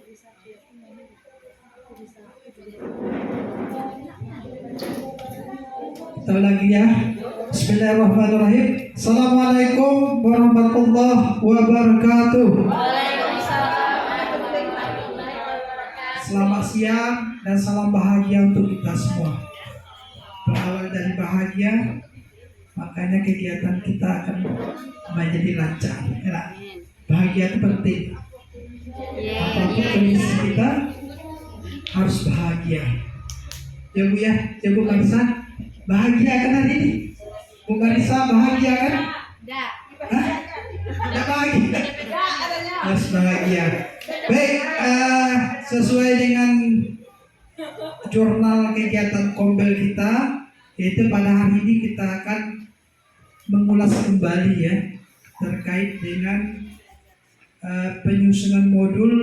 Kita lagi ya. Bismillahirrahmanirrahim. Assalamualaikum warahmatullahi wabarakatuh. Selamat siang dan salam bahagia untuk kita semua. Berawal dari bahagia, makanya kegiatan kita akan menjadi lancar. Ya, bahagia itu penting. Apapun kondisi kita harus bahagia. Ya Bu ya, ya Bu Marisa, bahagia kan hari ini? Bu Marisa bahagia kan? Tidak bahagia. Harus bahagia. Baik, sesuai dengan jurnal kegiatan Kombel kita, yaitu pada hari ini kita akan mengulas kembali ya terkait dengan penyusunan modul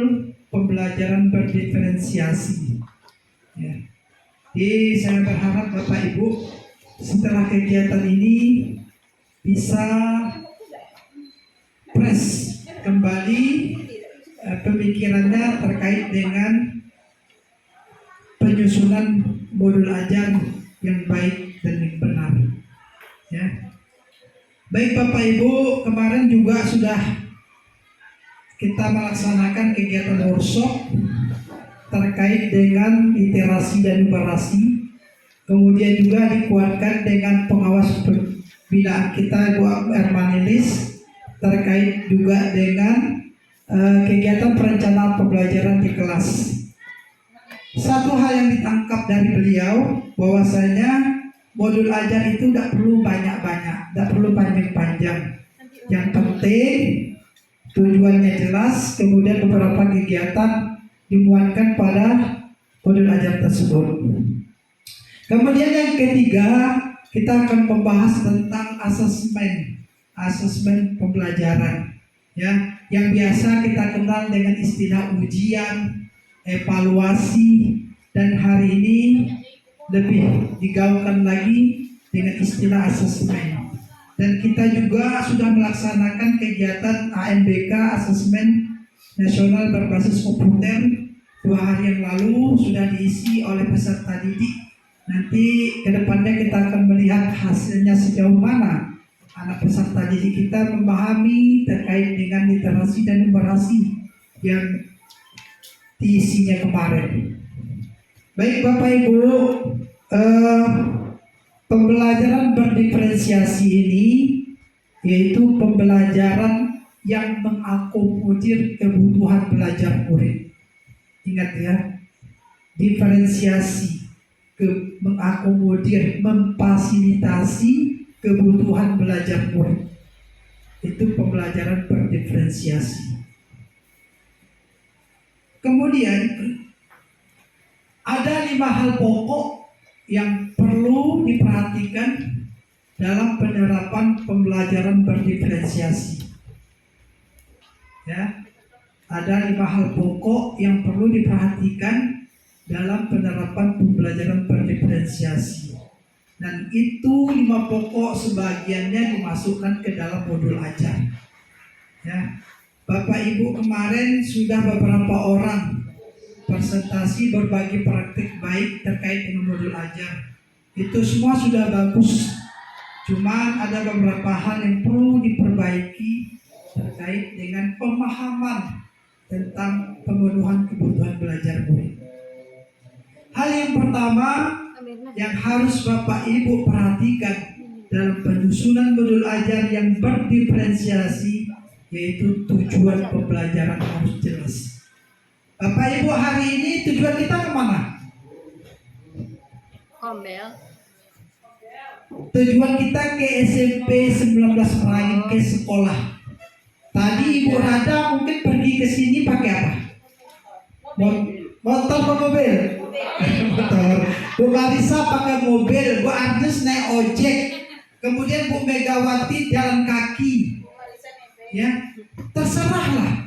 pembelajaran berdiferensiasi. Ya. Jadi saya berharap Bapak Ibu setelah kegiatan ini bisa fresh kembali pemikirannya terkait dengan penyusunan modul ajar yang baik dan yang benar. Ya. Baik Bapak Ibu, kemarin juga sudah kita melaksanakan kegiatan workshop terkait dengan literasi dan numerasi. Kemudian juga dikuatkan dengan pengawas pembinaan kita Bu Ermanelis terkait juga dengan kegiatan perencanaan pembelajaran di kelas. Satu hal yang ditangkap dari beliau bahwasanya modul ajar itu tidak perlu banyak-banyak, tidak perlu panjang-panjang. Yang penting tujuannya jelas, kemudian beberapa kegiatan dimuatkan pada modul ajar tersebut. Kemudian yang ketiga, kita akan membahas tentang asesmen pembelajaran, ya, yang biasa kita kenal dengan istilah ujian, evaluasi, dan hari ini lebih digaungkan lagi dengan istilah asesmen. Dan kita juga sudah melaksanakan kegiatan ANBK, asesmen nasional berbasis komputer, 2 hari yang lalu sudah diisi oleh peserta didik. Nanti kedepannya kita akan melihat hasilnya sejauh mana anak peserta didik kita memahami terkait dengan literasi dan numerasi yang diisinya kemarin. Baik Bapak Ibu, pembelajaran berdiferensiasi ini yaitu pembelajaran yang mengakomodir kebutuhan belajar murid. Ingat ya, diferensiasi, mengakomodir, memfasilitasi kebutuhan belajar murid. Itu pembelajaran berdiferensiasi. Kemudian ada 5 hal pokok yang perlu diperhatikan dalam penerapan pembelajaran berdiferensiasi. Ya, ada 5 hal pokok yang perlu diperhatikan dalam penerapan pembelajaran berdiferensiasi. Dan itu 5 pokok sebagiannya dimasukkan ke dalam modul ajar. Ya, Bapak Ibu kemarin sudah beberapa orang presentasi berbagi praktik baik terkait dengan modul ajar. Itu semua sudah bagus. Cuma ada beberapa hal yang perlu diperbaiki terkait dengan pemahaman tentang pemenuhan kebutuhan belajar murid. Hal yang pertama yang harus Bapak Ibu perhatikan dalam penyusunan modul ajar yang berdiferensiasi yaitu tujuan pembelajaran harus jelas. Bapak Ibu, hari ini tujuan kita kemana? Kombel. Tujuan kita ke SMP 19 Merangin, ke sekolah. Tadi Ibu Rada mungkin pergi ke sini pakai apa? Motor atau mobil? Motor. Bu Marisa pakai mobil, Bu Agnes naik ojek, kemudian Bu Megawati jalan kaki. Ya, terserahlah.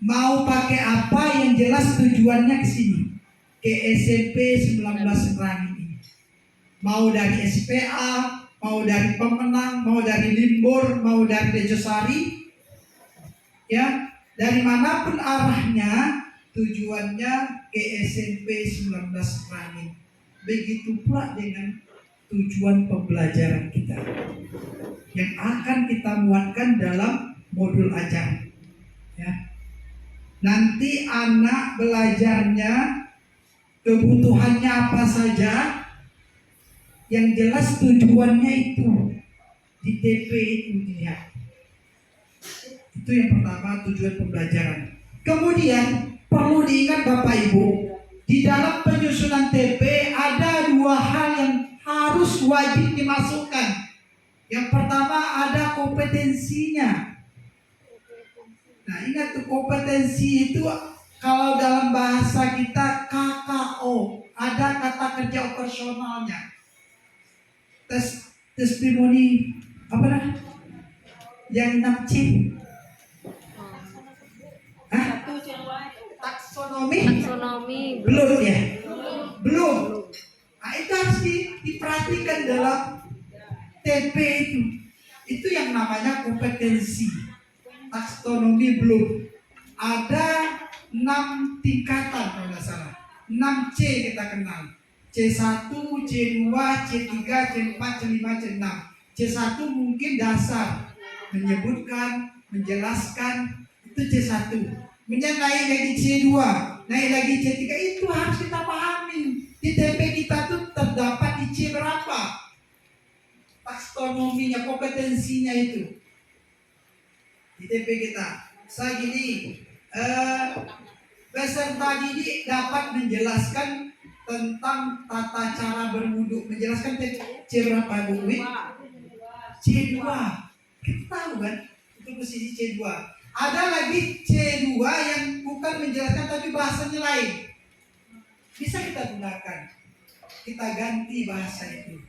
Mau pakai apa, yang jelas tujuannya ke sini, ke SMP 19 Merangin ini. Mau dari SPA, mau dari Pemenang, mau dari Limbur, mau dari Rejosari, ya, dari manapun arahnya, tujuannya ke SMP 19 Rangin. Begitu pula dengan tujuan pembelajaran kita yang akan kita muatkan dalam modul ajar. Ya. Nanti anak belajarnya kebutuhannya apa saja, yang jelas tujuannya itu di TP itu dilihat. Itu yang pertama, tujuan pembelajaran. Kemudian perlu diingat Bapak Ibu, di dalam penyusunan TP ada dua hal yang harus wajib dimasukkan. Yang pertama ada kompetensinya. Nah, ingat tuh, kompetensi itu kalau dalam bahasa kita KKO, ada kata kerja operasionalnya. Testimoni apa nah? Yang 6C. Hah? Taksonomi. Belum ya? Belum. Nah, itu harus diperhatikan dalam TP itu. Itu yang namanya kompetensi. Taksonomi belum. Ada 6 tingkatan kalau tidak salah. 6C kita kenal. C1, C2, C3, C4, C5, C6. C1 mungkin dasar, menyebutkan, menjelaskan, itu C1. Kemudian naik lagi C2, naik lagi C3, itu harus kita pahami. Di TP kita tuh terdapat di C berapa? Taksonominya, kompetensinya itu. Di TP kita. Saya gini, peserta didik dapat menjelaskan tentang tata cara berwudu. Menjelaskan C berapa Bu? C2. Kita tahu kan? Itu posisi C2. Ada lagi C2 yang bukan menjelaskan tapi bahasanya lain. Bisa kita gunakan. Kita ganti bahasa itu.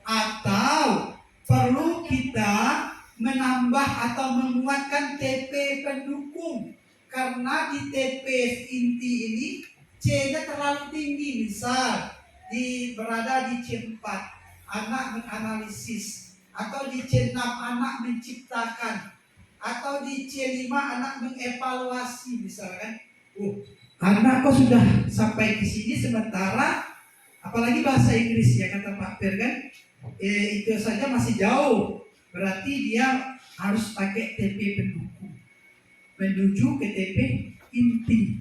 Atau perlu kita menambah atau menguatkan TP pendukung. Karena di TP inti ini C-nya terlalu tinggi. Misal berada di C4, anak menganalisis. Atau di C6, anak menciptakan. Atau di C5, anak mengevaluasi. Misalkan, anak kok sudah sampai ke sini sementara, apalagi bahasa Inggris ya kata Pak Per kan, itu saja masih jauh. Berarti dia harus pakai TP pendukung menuju ke TP inti.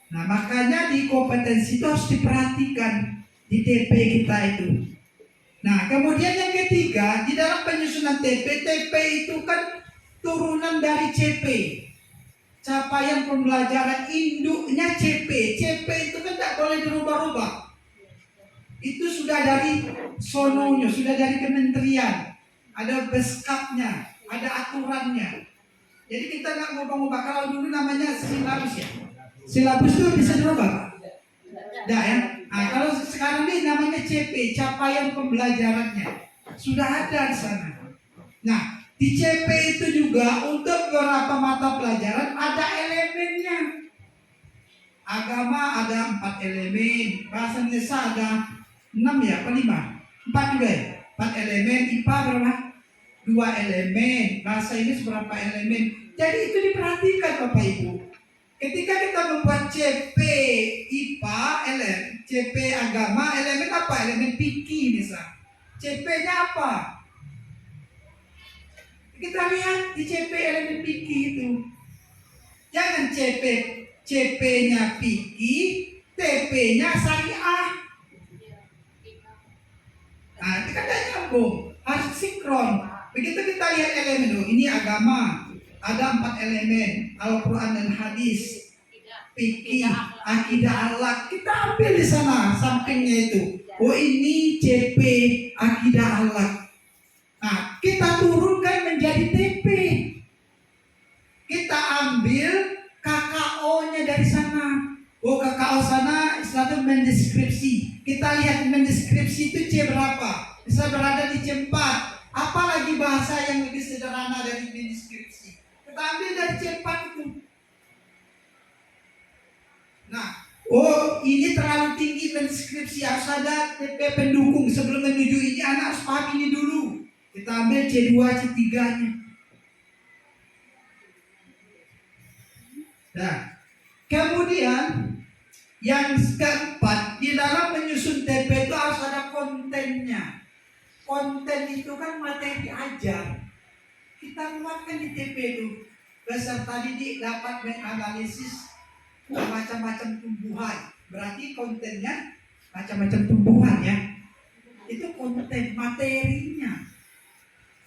Nah, makanya di kompetensi itu harus diperhatikan di TP kita itu. Nah, kemudian yang ketiga, di dalam penyusunan TP itu kan turunan dari CP. Capaian pembelajaran induknya CP. CP itu kan tak boleh dirubah-rubah. Itu sudah dari sononya, sudah dari kementerian. Ada beskapnya, ada aturannya. Jadi kita nggak ngubah-ngubah. Kalau dulu namanya silabus ya. Silabus itu bisa dirubah. Tidak ya. Nah, kalau sekarang ini namanya CP, capaian pembelajarannya. Sudah ada di sana. Nah, di CP itu juga untuk beberapa mata pelajaran ada elemennya. Agama ada 4 elemen, bahasa Indonesia ada 6 ya, apa 5? 4 juga ya. 4 elemen, IPA berapa? 2 elemen, bahasa Inggris berapa elemen. Jadi itu diperhatikan Bapak Ibu. Ketika kita membuat CP IPA, CP agama, elemen apa? Elemen fikih misal. CP-nya apa? Kita lihat di CP elemen fikih itu. Jangan CP-nya fikih, TP-nya syariah. Nah, itu kan tidak nyambung, harus sinkron. Begitu kita lihat elemen, ini agama, ada 4 elemen, Al-Quran dan hadis, fikih, akidah, akhlak. Kita ambil di sana sampingnya itu. Ini CP akidah, akhlak. Nah, kita turunkan menjadi TP. Kita ambil KKO-nya dari sana. KKO sana istilahnya mendeskripsi. Kita lihat mendeskripsi itu C berapa. Bisa berada di C4. Apalagi bahasa yang lebih sederhana dari mendeskripsi. Kita ambil dari C4 itu. Nah, ini terlalu tinggi mendeskripsi. Harus ada TP pendukung. Sebelum menuju ini anak harus paham ini dulu. Kita ambil C2, C3-nya. Nah, kemudian Yang keempat, di dalam menyusun TP itu harus ada kontennya. Konten itu kan materi ajar. Kita muatkan di TP itu. Peserta didik dapat menganalisis macam-macam tumbuhan. Berarti kontennya macam-macam tumbuhan ya. Itu konten materinya.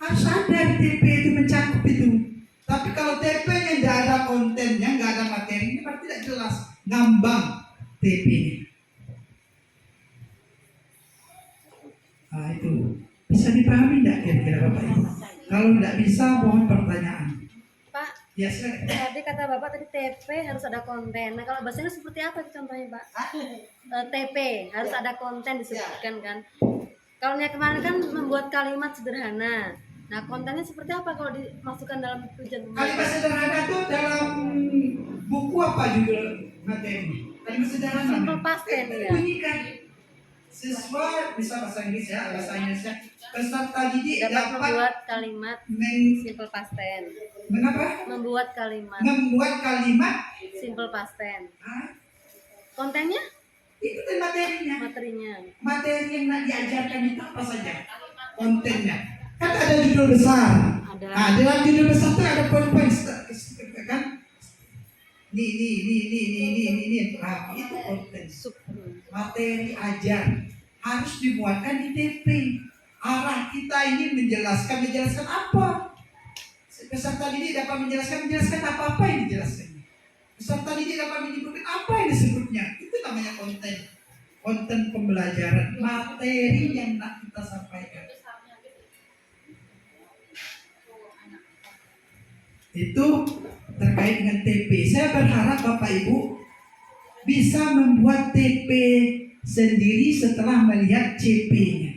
Harus ada di TP itu mencakup itu. Tapi kalau TP-nya tidak ada kontennya, nggak ada materinya, berarti tidak jelas. Ngambang TP-nya. Nah itu bisa dipahami tidak kira-kira Bapak Ibu? Kalau tidak bisa, mohon pertanyaan. Pak, Ya silakan. tadi kata Bapak tadi TP harus ada konten. Nah kalau bahasanya seperti apa contohnya Pak? TP harus ada konten disebutkan kan. Kalau yang kemarin kan membuat kalimat sederhana. Nah kontennya seperti apa kalau dimasukkan dalam tujuan Kalimat sederhana itu dalam buku apa judul materi? Kalimat sederhana. Simple past tense ya. Bunyikan siswa bisa bahasa Inggris ya, bahasa Inggrisnya. Peserta didik Dapat membuat kalimat simple past tense. Membuat kalimat simple past tense. Kontennya? Itu materinya. Materinya. Materi yang diajarkan itu apa saja? Kontennya. Kan ada judul besar. Ada. Nah, dalam judul besar itu ada poin-poin kan? Ini. Nah, itu konten. Materi ajar harus dimuatkan di TP. Arah kita ini menjelaskan apa? Peserta didik dapat menjelaskan apa yang dijelaskan. Peserta didik dapat menyebutkan apa yang disebutnya. Itu namanya konten. Konten pembelajaran, materi yang nak kita sampaikan. Itu terkait dengan TP. Saya berharap Bapak Ibu bisa membuat TP sendiri setelah melihat CP-nya.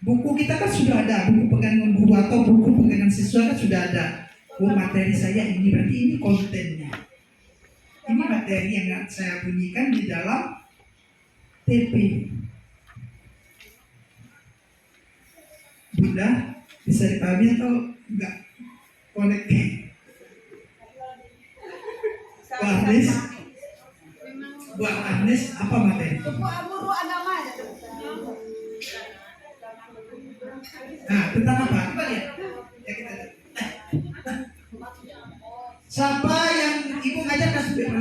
Buku kita kan sudah ada, buku pegangan guru atau buku pegangan siswa kan sudah ada. Oh materi saya ini, berarti ini kontennya. Ini materi yang saya bunyikan di dalam TP. Bunda bisa dipahami atau enggak? Koneknya. Buat Agnes apa materi? Guru agama. Nah, tentang apa? Coba lihat. Ya kita lihat. Siapa yang ibu ngajar kelas berapa?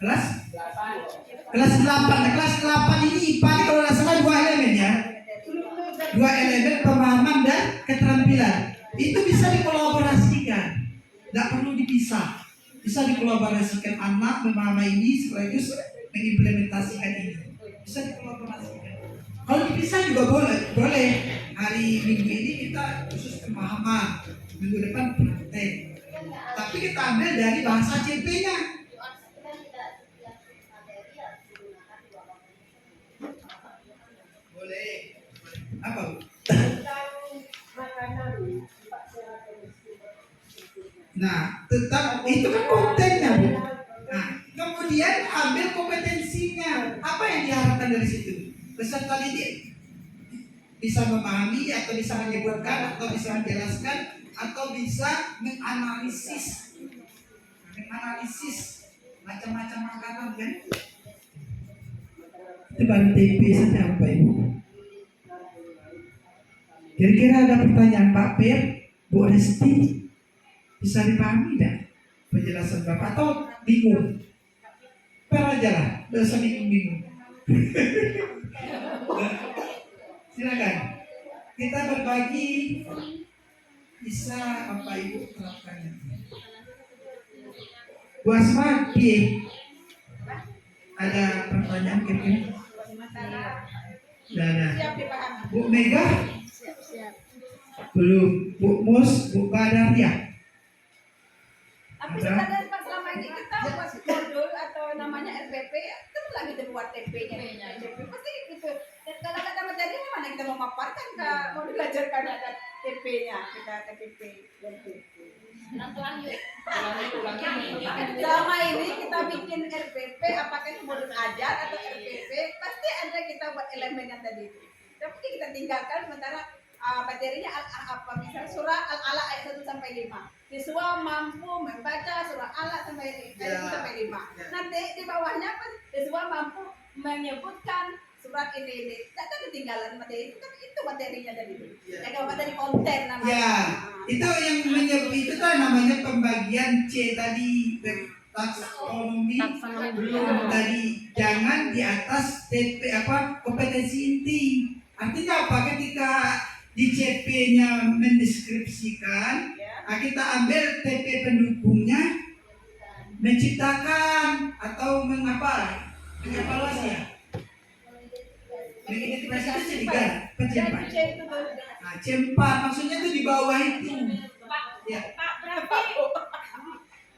Kelas 8. Kelas 8 ini IPA ini kalau tidak salah 2 elemen ya. 2 elemen pemahaman dan keterampilan. Itu bisa dikolaborasikan. Tidak perlu dipisah. Bisa dikolaborasikan anak memahami ini sekaligus mengimplementasikan ini. Bisa dikolaborasikan. Kalau dipisah juga boleh. Hari Minggu ini kita khusus pemahaman, minggu depan praktek. Tapi kita ambil dari bahasa CP-nya. Boleh. Apa? Nah, tetap itu kan kontennya, Bu. Nah, kemudian ambil kompetensinya. Apa yang diharapkan dari situ? Peserta didik bisa memahami atau bisa menyebutkan atau bisa menjelaskan atau bisa menganalisis macam-macam makanan kan? Itu baru TP saja Bapak Ibu. Kira-kira ada pertanyaan Pak Per, Bu Resti, bisa dipahami tidak penjelasan Bapak atau bingung? Per aja lah, tidak usah bingung-bingung. Silakan. Kita berbagi bisa Bapak Ibu terapkan. Bu Asma, ada pertanyaan kira-kira? Tidak ada. Bu Mega? Siap. Belum. Bu Mus, Bu Badaria? Tapi sebenarnya Pak selama ini kita buat modul atau namanya RPP, kita lagi buat TP-nya. Pasti gitu. Dan kalau kata materi mana kita mau paparkan ke mau belajarkan ada TP-nya, kita ke TP dan TP. Selama ini kita bikin RPP, apakah itu modul ajar atau RPP, pasti ada kita buat elemen yang tadi itu. Tapi kita tinggalkan sementara materinya apa misalnya surah Al-Alaq ayat 1 sampai 5. Siswa mampu membaca surah Al-Alaq sampai Ya. sampai 5. Ya. Nanti di bawahnya kan siswa mampu menyebutkan surat ini. Tidak ada ketinggalan materi itu materinya dari itu. Ya. Kalau materi konten namanya. Ya, itu yang itu kan namanya pembagian C tadi, taksonomi. Belum tadi, jangan di atas TP kompetensi inti. Artinya apa? Ketika di CP-nya mendeskripsikan, Ya. kita ambil TP pendukungnya, menciptakan atau mengevaluasi ya. Mengidentifikasi itu C3, Dan C4. C itu tuh. Nah, C4 maksudnya itu di bawah itu. Ya. Pak,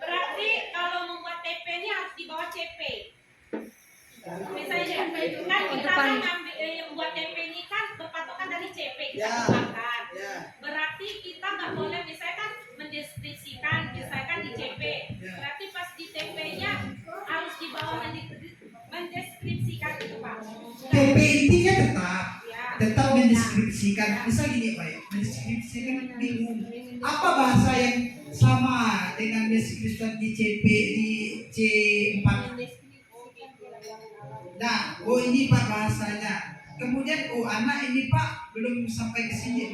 berarti kalau membuat TP ini harus di bawah CP. Misalnya kan kita kan membuat TP ini kan berpatokan dari CP kita Ya. kembangkan. Ya. Berarti kita nggak boleh misalnya kan mendeskripsikan misalkan di CP. Ya. Berarti pas di TP-nya harus di bawah mendeskripsikan itu Pak. TP intinya Ya. tetap mendeskripsikan. Misal gini Pak ya, mendeskripsikan bingung. Apa bahasa yang sama dengan deskripsikan di CP di C4? Nah, oh ini Pak bahasanya. Kemudian oh anak ini Pak belum sampai ke sini,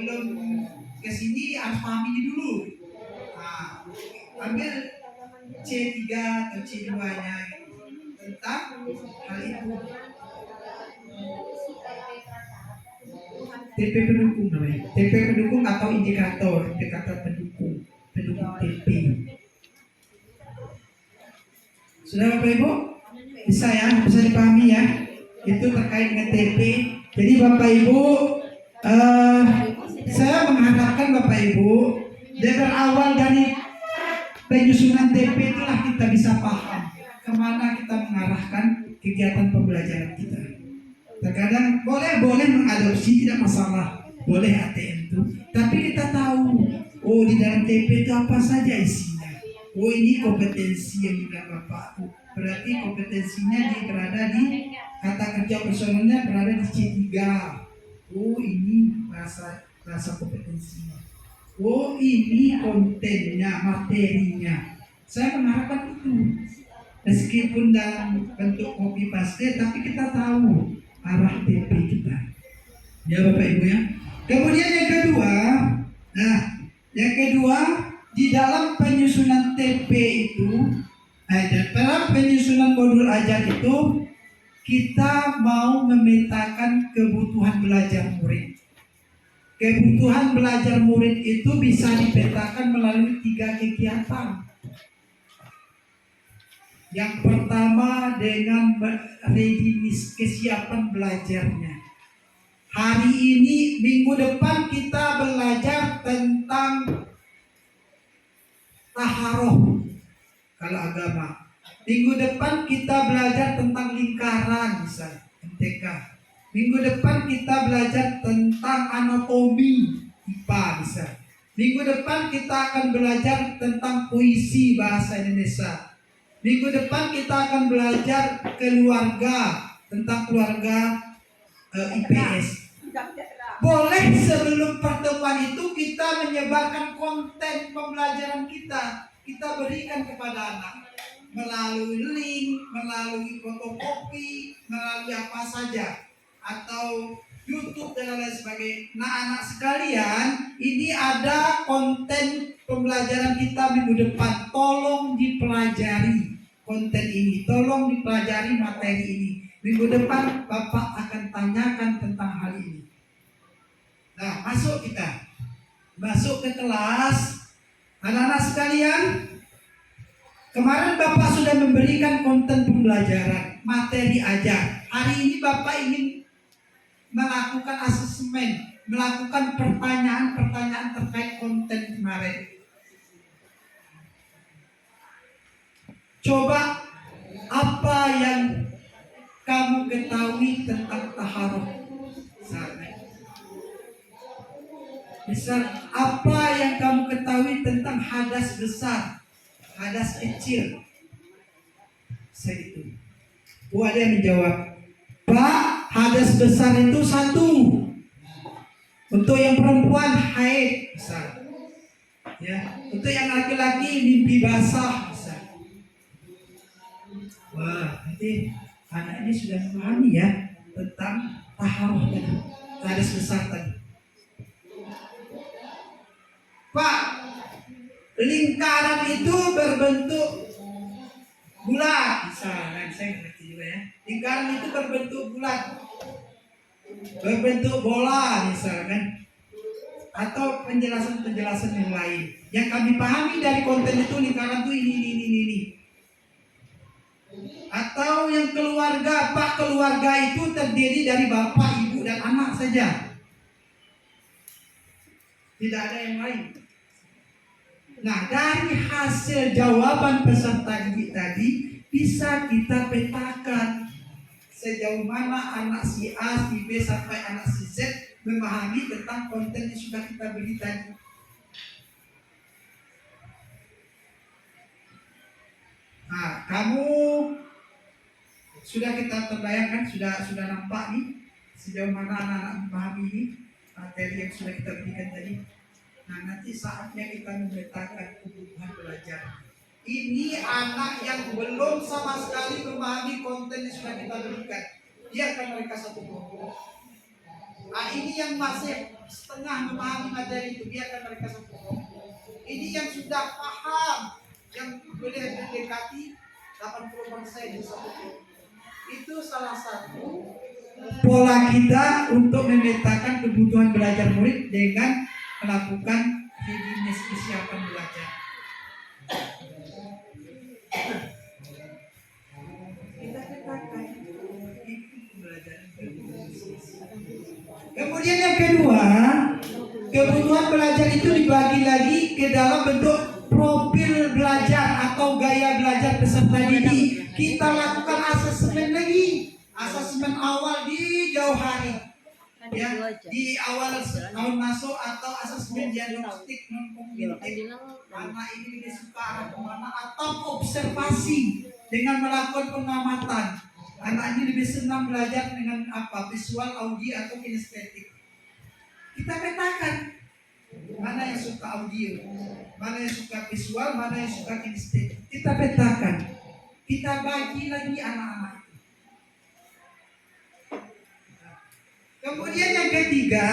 harus paham ini dulu. Nah, ambil C3 atau C2-nya tentang hal itu. TP pendukung namanya. TP pendukung atau indikator pendukung TP. Sudah Bapak Ibu? Bisa ya, bisa dipahami ya. Itu terkait dengan TP. Jadi Bapak Ibu, saya mengharapkan Bapak Ibu dari awal dari penyusunan TP itulah kita bisa paham kemana kita mengarahkan kegiatan pembelajaran kita. Terkadang boleh mengadopsi, tidak masalah, boleh ATM itu, tapi kita tahu, oh di dalam TP itu apa saja isinya. Oh ini kompetensi yang dibilang Bapak, berarti kompetensinya berada di kata kerja personalnya berada di C3. Oh ini rasa kompetensinya. Oh ini kontennya, materinya. Saya mengharapkan itu. Meskipun dalam bentuk copy paste, tapi kita tahu arah TP kita. Ya Bapak Ibu ya. Kemudian yang kedua, di dalam penyusunan TP itu, dalam penyusunan modul ajar itu, kita mau memetakan kebutuhan belajar murid. Kebutuhan belajar murid itu bisa dipetakan melalui 3 kegiatan. Yang pertama dengan readiness, kesiapan belajarnya. Hari ini, minggu depan kita belajar tentang taharoh kalau agama. Minggu depan kita belajar tentang lingkaran, misalnya MTK. Minggu depan kita belajar tentang anatomi IPA, misalnya. Minggu depan kita akan belajar tentang puisi bahasa Indonesia. Minggu depan kita akan belajar keluarga, tentang keluarga IPS. Boleh sebelum pertemuan itu kita menyebarkan konten pembelajaran kita berikan kepada anak melalui link, melalui fotokopi, melalui apa saja, atau YouTube dan lain sebagainya. Nah anak sekalian, ini ada konten pembelajaran kita minggu depan. Tolong dipelajari konten ini, tolong dipelajari materi ini. Minggu depan Bapak akan tanyakan tentang hal ini. Nah masuk ke kelas. Anak-anak sekalian, kemarin Bapak sudah memberikan konten pembelajaran, materi ajar. Hari ini Bapak ingin melakukan asesmen, melakukan pertanyaan-pertanyaan terkait konten kemarin. Coba apa yang kamu ketahui tentang taharoh? Misal apa yang kamu ketahui tentang hadas besar, hadas kecil? Segitu. Ada yang menjawab, Pak, hadas besar itu 1. Untuk yang perempuan haid, misal. Ya, untuk yang laki-laki mimpi basah, misal. Wah, nanti anak ini sudah memahami ya tentang taharuh tadi, garis besar tadi. Pak, lingkaran itu berbentuk bulat, misalnya saya ngerti juga ya. Lingkaran itu berbentuk bulat, berbentuk bola misalkan, atau penjelasan-penjelasan yang lain. Yang kami pahami dari konten itu lingkaran itu ini. Atau yang keluarga, Pak, keluarga itu terdiri dari bapak, ibu, dan anak saja. Tidak ada yang lain. Nah, dari hasil jawaban peserta didik tadi bisa kita petakan sejauh mana anak si A, si B, sampai anak si Z memahami tentang konten yang sudah kita beri tadi. Nah, kamu sudah kita terbayangkan, sudah nampak nih sejauh mana anak-anak memahami ini materi yang sudah kita berikan tadi. Nah, nanti saatnya kita memetakan kebutuhan belajar. Ini anak yang belum sama sekali memahami konten yang sudah kita berikan. Biarkan mereka satu kelompok. Nah, ini yang masih setengah memahami materi itu, biarkan mereka satu kelompok. Ini yang sudah paham, yang boleh mendekati 80% di satu kelompok. Itu salah satu pola kita untuk memetakan kebutuhan belajar murid dengan melakukan readiness kesiapan belajar. Kita petakan kemudian yang kedua, kebutuhan belajar itu dibagi lagi ke dalam bentuk profil belajar atau gaya belajar peserta didik. Kita lakukan asesmen lagi, asesmen awal di jauh hari, ya, di awal tahun masuk, atau asesmen diagnostik non kognitif. Anak ini lebih suka arah kemana, atau observasi dengan melakukan pengamatan. Anak ini lebih senang belajar dengan apa, visual, audio, atau kinestetik. Kita petakan mana yang suka audio, mana yang suka visual, mana yang suka kinestetik. Kita petakan. Kita bagi lagi anak-anak. Kemudian yang ketiga,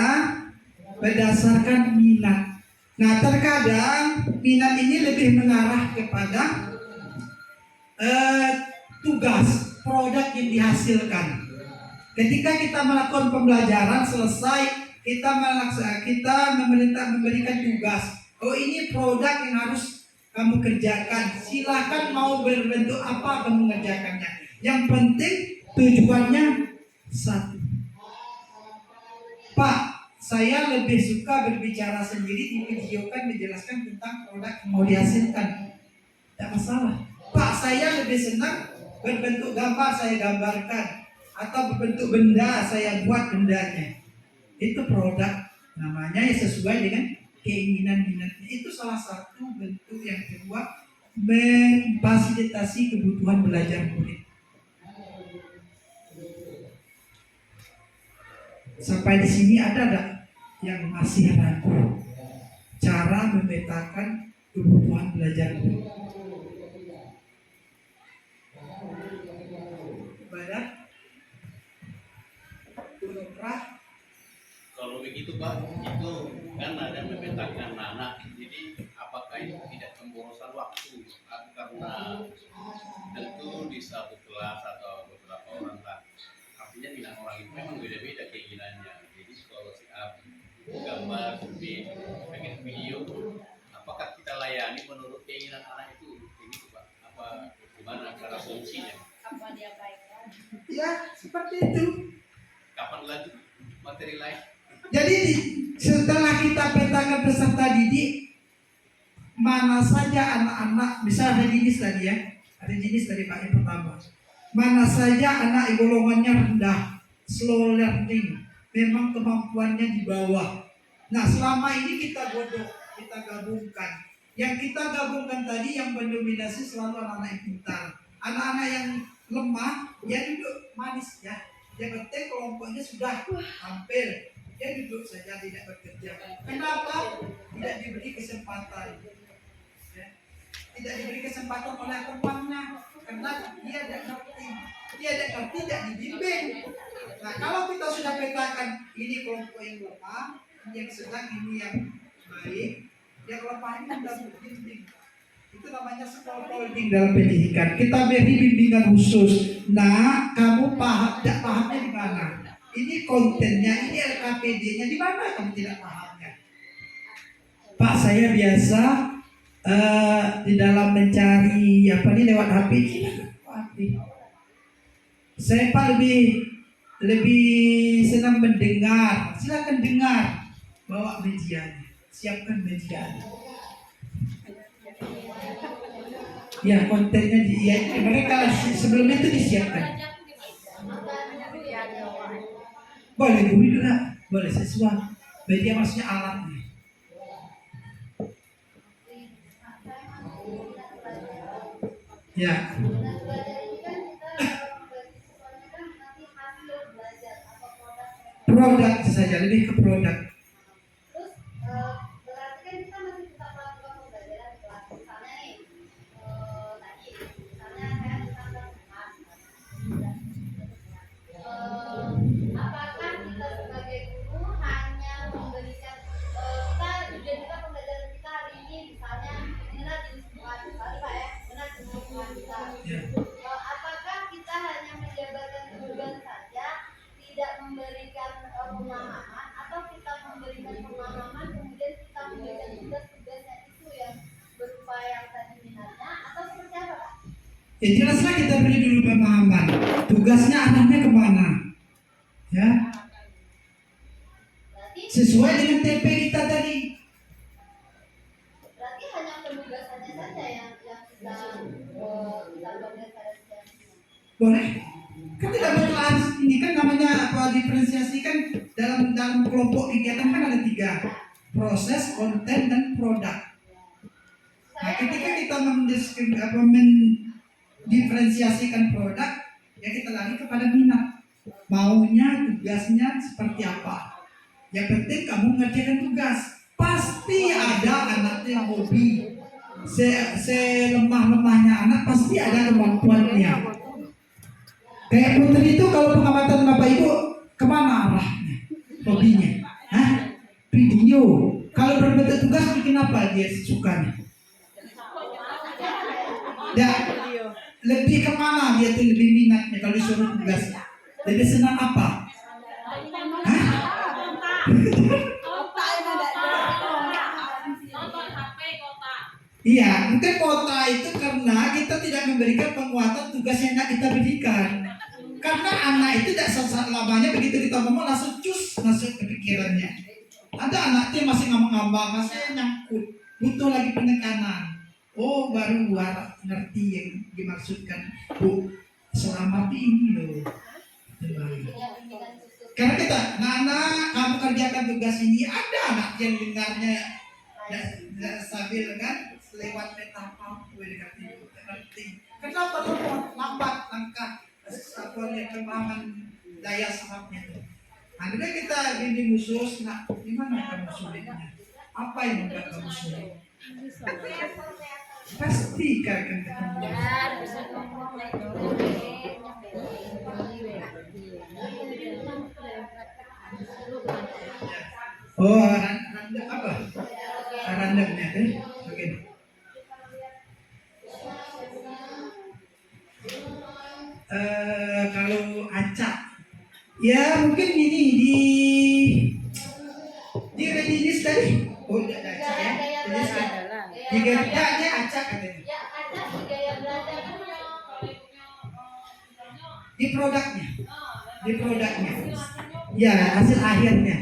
berdasarkan minat. Nah, terkadang minat ini lebih mengarah kepada tugas, produk yang dihasilkan. Ketika kita melakukan pembelajaran selesai, kita memberikan tugas. Oh, ini produk yang harus kamu kerjakan. Silakan mau berbentuk apa kamu mengerjakannya. Yang penting tujuannya satu. Pak, saya lebih suka berbicara sendiri, divideokan, menjelaskan tentang produk yang mau dihasilkan. Tidak masalah. Pak, saya lebih senang berbentuk gambar, saya gambarkan. Atau berbentuk benda, saya buat bendanya. Itu produk namanya, yang sesuai dengan keinginan minatnya. Itu salah satu bentuk yang kedua, memfasilitasi kebutuhan belajar murid. Sampai di sini ada enggak yang masih ragu cara memetakan kebutuhan belajar murid? Badak? Kalau begitu Pak, itu kan ada memetakan anak. Jadi apakah itu tidak pemborosan waktu? Karena tentu di satu kelas atau beberapa orang lah. Artinya minat orang itu memang beda-beda keinginannya. Jadi kalau si A gambar, B pengen video, apakah kita layani menurut keinginan anak itu? Begitu Pak. Apa gimana cara solusinya? Apa dia baikkan? Ya, seperti itu. Kapan lagi materi lain? Jadi setelah kita petakan peserta didik, mana saja anak-anak, misalnya ada jenis tadi ya, ada jenis dari Pak yang pertama. Mana saja anak golongannya rendah, slow learning, memang kemampuannya di bawah. Nah, selama ini kita godok, kita gabungkan. Yang kita gabungkan tadi yang mendominasi selalu anak-anak yang pintar. Anak-anak yang lemah, ya duduk manis ya. Yang penting kelompoknya sudah hampir. Dia duduk saja, tidak bekerja. Kenapa? Tidak diberi kesempatan. Ya. Tidak diberi kesempatan oleh temannya. Karena karena dia tidak ngerti, tidak dibimbing. Nah, kalau kita sudah petakan ini kelompok yang lemah, ini yang sedang, ini yang baik, yang lemah ini sudah dibimbing. Itu namanya scaffolding dalam pendidikan. Kita beri bimbingan khusus. Nah, kamu tidak pahamnya di mana? Ini kontennya, ini LKPD-nya di mana kamu tidak pahamnya? Pak, saya biasa di dalam mencari lewat HP ini. Saya Pak lebih senang mendengar. Silakan dengar. Bawa medianya, siapkan medianya. Ya, kontennya mereka sebelum itu disiapkan. Boleh guru juga, boleh siswa. Media maksudnya alatnya. Ya. Produk saja, lebih ke produk. Apakah kita hanya menjabarkan tujuan saja, tidak memberikan pemahaman, atau kita memberikan pemahaman kemudian kita memberikan tugas-tugasnya itu yang berupa yang tadi minatnya, atau seperti apa Pak? Ya jelaslah kita beri dulu pemahaman. Tugasnya anaknya kemana? Ya. Sesuai dengan TP kita tadi. Berarti hanya penugasannya saja yang kita berikan pada setiap. Boleh? Kan tidak berkelas. Ini kan namanya diferensiasi kan dalam kelompok kegiatan kan ada 3. Proses, konten, dan produk. Nah, ketika kita mendiferensiasikan produk, ya kita lari kepada minat. Maunya, tugasnya seperti apa. Yang penting kamu mengerjakan tugas. Pasti ada anaknya yang hobi. Selemah-lemahnya anak pasti ada kemampuannya. Kayak Putri itu kalau pengamatan Bapak Ibu kemana arahnya? Hobinya? Hah? Video. Kalau berbentuk tugas bikin apa dia sukanya? Ya, lebih kemana dia tuh lebih minatnya kalau disuruh tugas? Lebih senang apa? Hah? Iya, mungkin kota itu karena kita tidak memberikan penguatan tugas yang kita berikan. Karena anak itu tidak selamanya begitu kita ngomong langsung cus masuk ke pikirannya. Ada anaknya masih ngambang-ngambang, masih nyangkut, butuh lagi penekanan. Oh, baru ngerti yang dimaksudkan. Bu, selama ini loh. Karena kita, Nana, kamu kerjakan tugas ini, ada anak yang dengarnya sambil kan lewat metafora ngerti. Kenapa lambat langkah kembangan daya serapnya itu? Akhirnya kita bimbing khusus. Nah, gimana kamu sulitnya? Apa yang membuat kamu sulit? Pasti akan ketemu. Oh, random apa? Randomnya kan? Oke. Kalau acak, ya mungkin ini di readiness tadi. Oh, tidak ada acak ya? Readiness kan? Di gaya acak katanya. Ya, ada di gaya belajar. Di produknya. Ya, hasil akhirnya.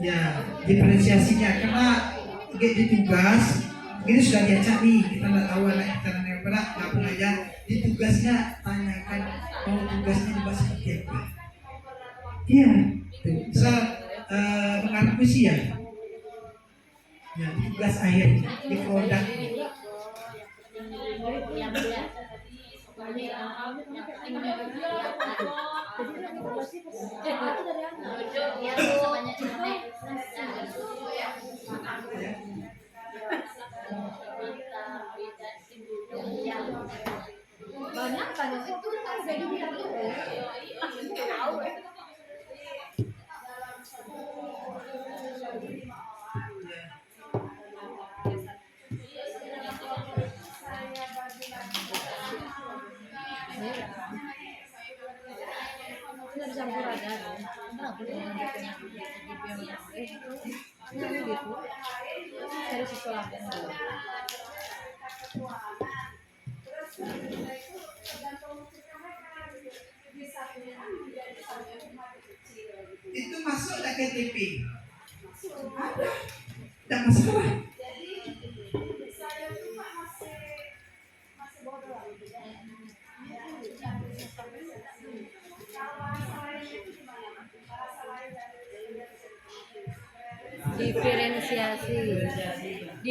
Ya, diferensiasinya karena di tugas ini sudah diacak nih, kita nggak tahu anak kita yang berat, nggak aja di tugasnya tanyakan mau tugasnya dibuat seperti apa. Iya, bisa mengarang puisi ya. Ya, di tugas akhir di produk. kebanyakan itu kan jadi bilang tuh. Tahu ya. Ini bisa campur aja. Kenapa dia gitu? Cari sesuatu. Itu masuk nggak KTP? Ada. Tidak masalah. Diferensiasi.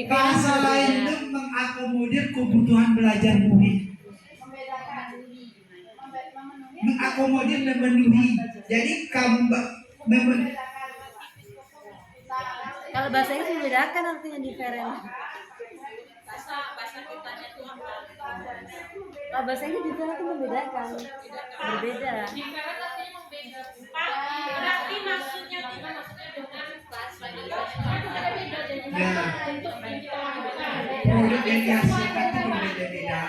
Bahasa lain itu mengakomodir kebutuhan belajar murid. Mengakomodir memenuhi. Jadi Kalau bahasa Inggris membedakan artinya diferen. Bahasa kitanya itu apa? Kalau bahasa Inggris diferen itu membedakan. Berbeda. Diferen artinya membeda. Pak, berarti maksudnya dengan ya, murid yang dihasilkan itu berbeda-beda.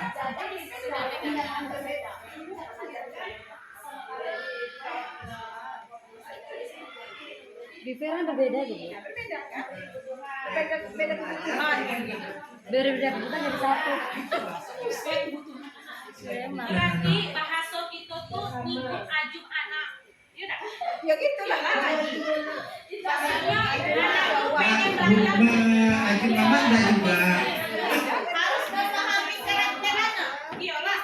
Diferen berbeda gitu. Beda kebutuhan gitu. Berbeda kebutuhan jadi satu. berarti bahasa kita tuh ngikut ajum anak. Iya dah. Ya gitu lah. Bahasanya Ajib mama enggak juga. Harus memahami karakter anak. iyalah.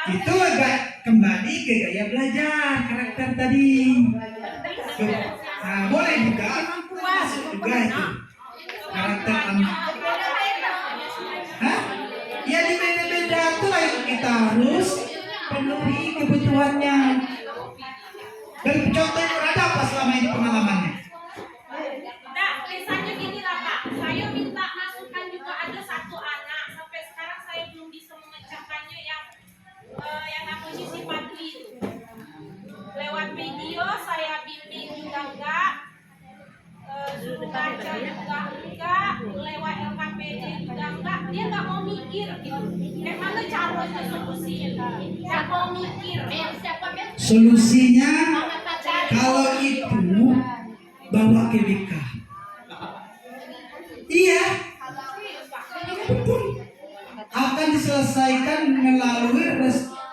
Itu agak kembali ke gaya belajar karakter tadi. Nah, boleh juga masuk juga itu karakter anak. Hah? Ya di beda-beda tuh lah yang kita harus penuhi kebutuhannya. Dan contoh yang ada apa selama ini pengalamannya? Nah, misalnya gini lah Pak, saya minta masukan juga ada satu anak sampai sekarang saya belum bisa mengecapannya yang namanya si Padli itu. Lewat video saya bimbing juga enggak, suruh baca juga enggak, lewat LKPD juga enggak, dia enggak mau mikir gitu. Kayak mana caranya solusinya? Enggak mau mikir. Solusinya kalau itu bawa ke BK. Iya, betul. Akan diselesaikan melalui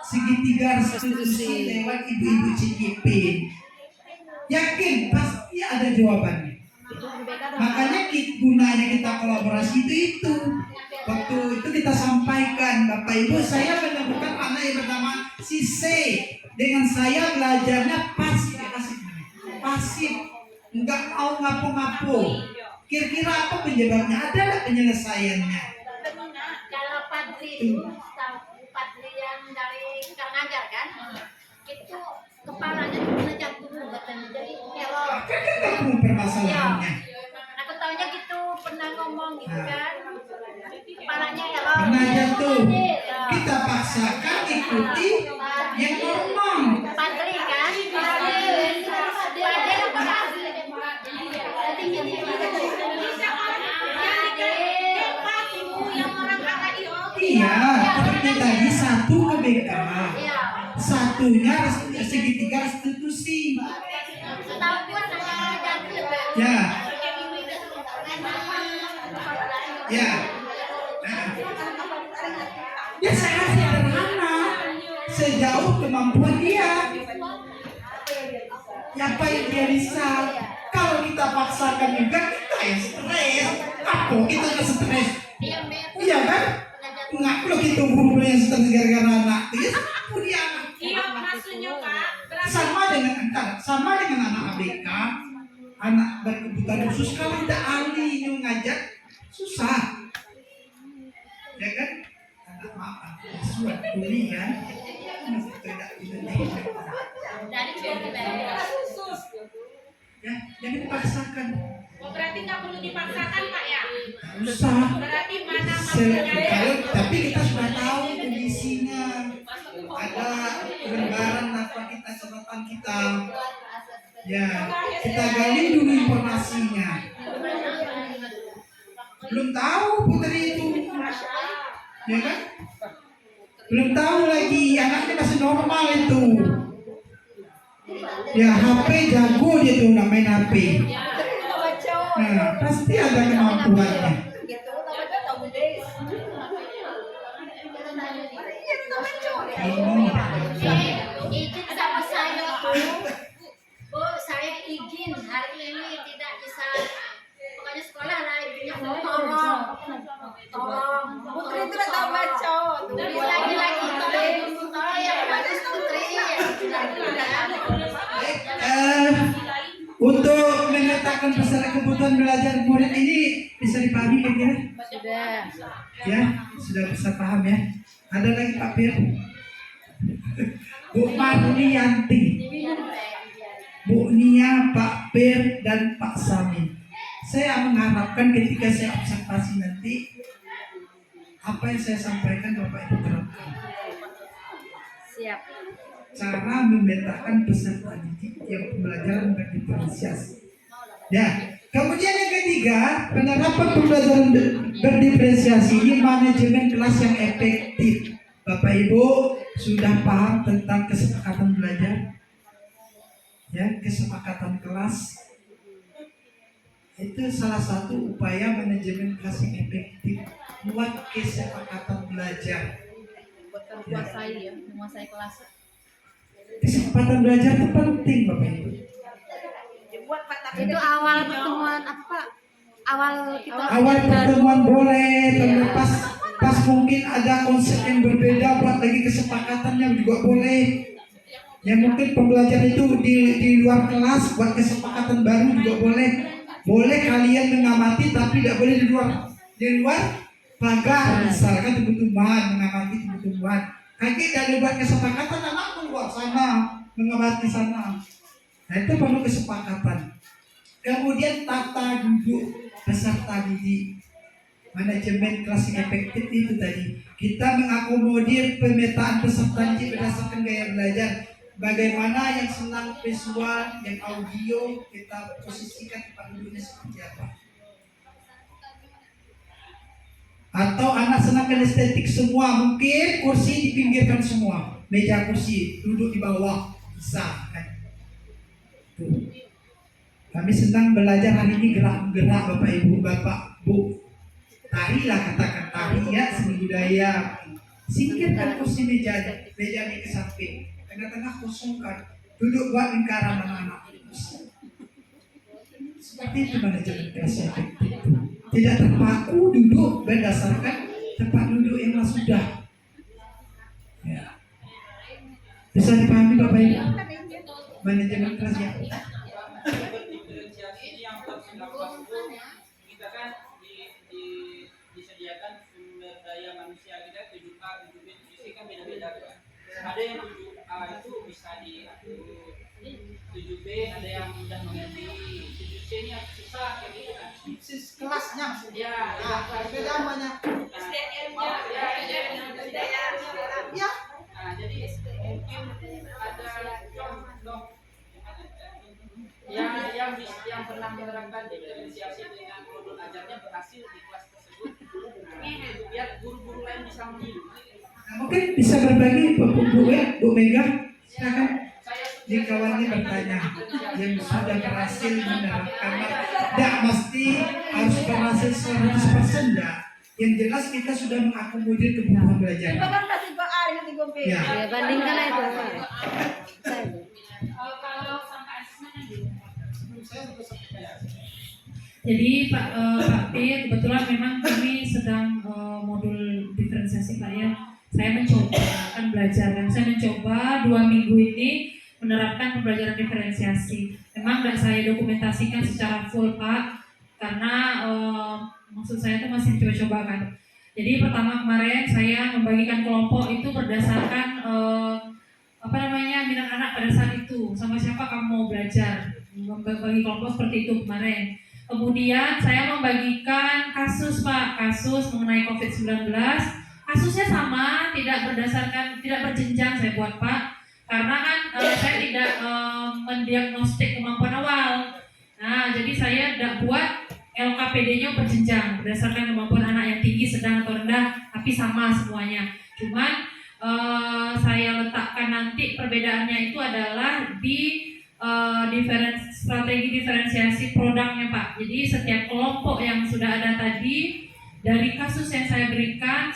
segitiga restitusi lewat ibu-ibu CKP. Yakin pasti ada jawabannya. Makanya gunanya kita kolaborasi itu. Waktu itu kita sampaikan, Bapak Ibu, saya menemukan anak yang bernama si C. Dengan saya belajarnya pasif, nggak mau ngapo-ngapo. Kira-kira apa penyebabnya? Ada nggak penyelesaiannya? Kalau Padli itu, Padli yang dari Karnagar kan, itu kepalanya meledak dulu katanya, jadi error. Kan kita tahu permasalahannya. Aku taunya gitu, pernah ngomong gitu kan, kepalanya error. Karena jatuh, Ya. kita paksakan ikuti yang normal. Padli kan, Padli apa Padli? Jadi gini, Yang orang KKI Iya, seperti tadi satu ke BK, Iya. satunya segitiga restitusi. Setahu gua namanya Jati juga. Ya, ya. Ya sangat sederhana, sejauh kemampuan dia. Apa yang dia bisa. Kalau kita paksakan juga kita yang stres. Apa kita yang stres? Iya kan? Nggak perlu kita guru yang stres gara-gara anak. Dia sama dia anak. Iya, maksudnya Pak, berarti Sama dengan anak ABK, anak berkebutuhan khusus. Kalau tidak ahli yang ngajar susah, ya kan? Anak maaf, suat kuliah tidak ya, jangan dipaksakan. oh, berarti nggak perlu dipaksakan Pak ya? Susah. Berarti mana maksudnya? Tapi kita sudah tahu kondisinya. ada lembaran apa kita catatan kita. Ya, kita gali dulu informasinya. Belum tahu Putri itu, ya kan? Belum tahu lagi anaknya masih normal itu. Ya HP jago dia tuh main HP. Nah, pasti ada kemampuannya. Gitu, tapi kan tahu deh. Iya, kita mencuri. Ini Izin sama saya Bu, saya izin hari ini tidak bisa. Pokoknya sekolah lah izinnya tolong. Putri itu udah tahu baca. Lagi-lagi tolong yang bagus Putri. untuk menyatakan peserta kebutuhan belajar murid ini bisa dipahami kira-kira? Sudah. Ya, sudah bisa paham ya. Ada lagi Pak Pir? Bu Marlianti, Bu Nia, Pak Pir, dan Pak Samin. Saya mengharapkan ketika saya observasi nanti, apa yang saya sampaikan Bapak Ibu terapkan. Siap. Cara memetakan peserta didik yang pembelajaran berdiferensiasi. Ya, kemudian yang ketiga, penerapan pembelajaran berdiferensiasi ini manajemen kelas yang efektif. Bapak Ibu sudah paham tentang kesepakatan belajar? Ya, kesepakatan kelas itu salah satu upaya manajemen kelas yang efektif. Buat kesepakatan belajar. Menguasai kelas. Kesempatan belajar itu penting Bapak Ibu. Dibuat patah. Itu awal pertemuan apa? Awal kita Awal pertemuan boleh, tapi pas mungkin ada konsep yang berbeda buat lagi kesepakatannya juga boleh. Ya mungkin pembelajaran itu di luar kelas buat kesepakatan baru juga boleh. Boleh kalian mengamati tapi tidak boleh di luar pagar, misalkan tumbuh-tumbuhan, mengamati tumbuh-tumbuhan. Kaki dari buat kesepakatan anak keluar sana mengamati sana. Nah itu perlu kesepakatan. Kemudian tata duduk peserta didik, manajemen kelas yang efektif itu tadi. Kita mengakomodir pemetaan peserta didik berdasarkan gaya belajar. Bagaimana yang senang visual, yang audio, kita posisikan tempat duduknya seperti apa. Atau anak senang kinestetik semua, mungkin kursi dipinggirkan semua, meja kursi duduk di bawah, bisa kan? Tuh. Kami senang belajar hari ini gerak-gerak Bapak Ibu, Bapak Bu. Tari lah katakan tari ya, seni budaya. Singkirkan kursi mejanya ke samping, tengah-tengah kosongkan, duduk buat lingkaran anak-anak. Seperti itu manajemen kelas efektif. Tidak terpaku duduk berdasarkan tempat duduk yang sudah. Ya. Bisa dipahami Bapak Ibu? Manajemen kelas yang Diferensiasi yang harus dilakukan itu kita kan disediakan sumber daya manusia kita 7A, 7B, 7C kan beda-beda kan. Ada yang 7A itu bisa diatur, 7B ada yang mudah mengerti, 7C ini yang susah kayak gitu kan. kelasnya Ya, beda namanya. SDM-nya. Ya. nah jadi mungkin ada contoh yang pernah menerapkan diferensiasi dengan modul ajarnya berhasil di kelas tersebut. Nah, biar guru-guru lain bisa meniru. Nah, mungkin bisa berbagi Bu Mega, silakan. Saya Di kawannya bertanya yang sudah berhasil menerapkan, tidak mesti harus berhasil 100% enggak. Yang jelas kita sudah mengakomodir kebutuhan belajar. Bahkan kasih Pak A dengan 3B. Ya. Ya bandingkan itu. Saya, Bu. Kalau sampai asesmen gitu. Jadi Pak P, kebetulan memang kami sedang modul diferensiasi Pak ya. Saya mencoba akan belajar dan saya mencoba 2 minggu ini menerapkan pembelajaran diferensiasi. Memang tidak saya dokumentasikan secara full Pak, karena maksud saya itu masih coba-coba kan. Jadi pertama kemarin saya membagikan kelompok itu berdasarkan minat anak pada saat itu, sama siapa kamu mau belajar, membagi kelompok seperti itu kemarin. Kemudian saya membagikan kasus Pak, kasus mengenai COVID-19. Kasusnya sama, tidak berjenjang saya buat Pak, karena kan saya tidak mendiagnostik kemampuan awal. Nah, jadi saya tidak buat LKPD-nya berjenjang berdasarkan kemampuan anak yang tinggi, sedang atau rendah, tapi sama semuanya. Cuman saya letakkan nanti perbedaannya itu adalah di strategi diferensiasi produknya Pak. Jadi setiap kelompok yang sudah ada tadi, dari kasus yang saya berikan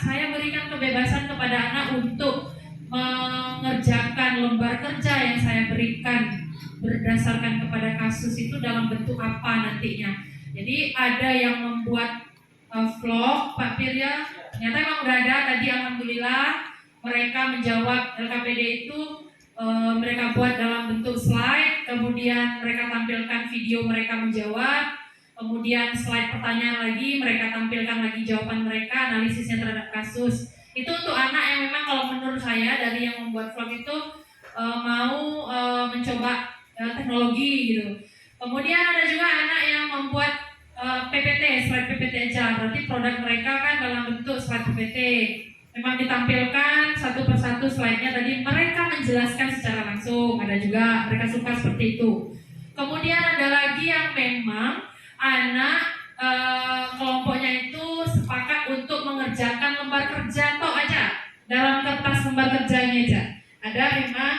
kebebasan kepada anak untuk mengerjakan lembar kerja yang saya berikan berdasarkan kepada kasus itu dalam bentuk apa nantinya. Jadi ada yang membuat vlog Pak Firya, ternyata memang udah ada tadi, alhamdulillah mereka menjawab LKPD itu. Mereka buat dalam bentuk slide, kemudian mereka tampilkan video mereka menjawab, kemudian slide pertanyaan lagi, mereka tampilkan lagi jawaban mereka, analisisnya terhadap kasus. Itu untuk anak yang memang kalau menurut saya dari yang membuat vlog itu mau mencoba teknologi gitu. Kemudian ada juga anak yang membuat PPT, slide PPT aja, berarti produk mereka kan dalam bentuk slide PPT. Memang ditampilkan satu persatu slide-nya tadi, mereka menjelaskan secara langsung, ada juga mereka suka seperti itu. Kemudian ada lagi yang memang anak kelompoknya itu sepakat untuk mengerjakan lembar kerja tok aja, dalam kertas lembar kerjanya aja. Ada memang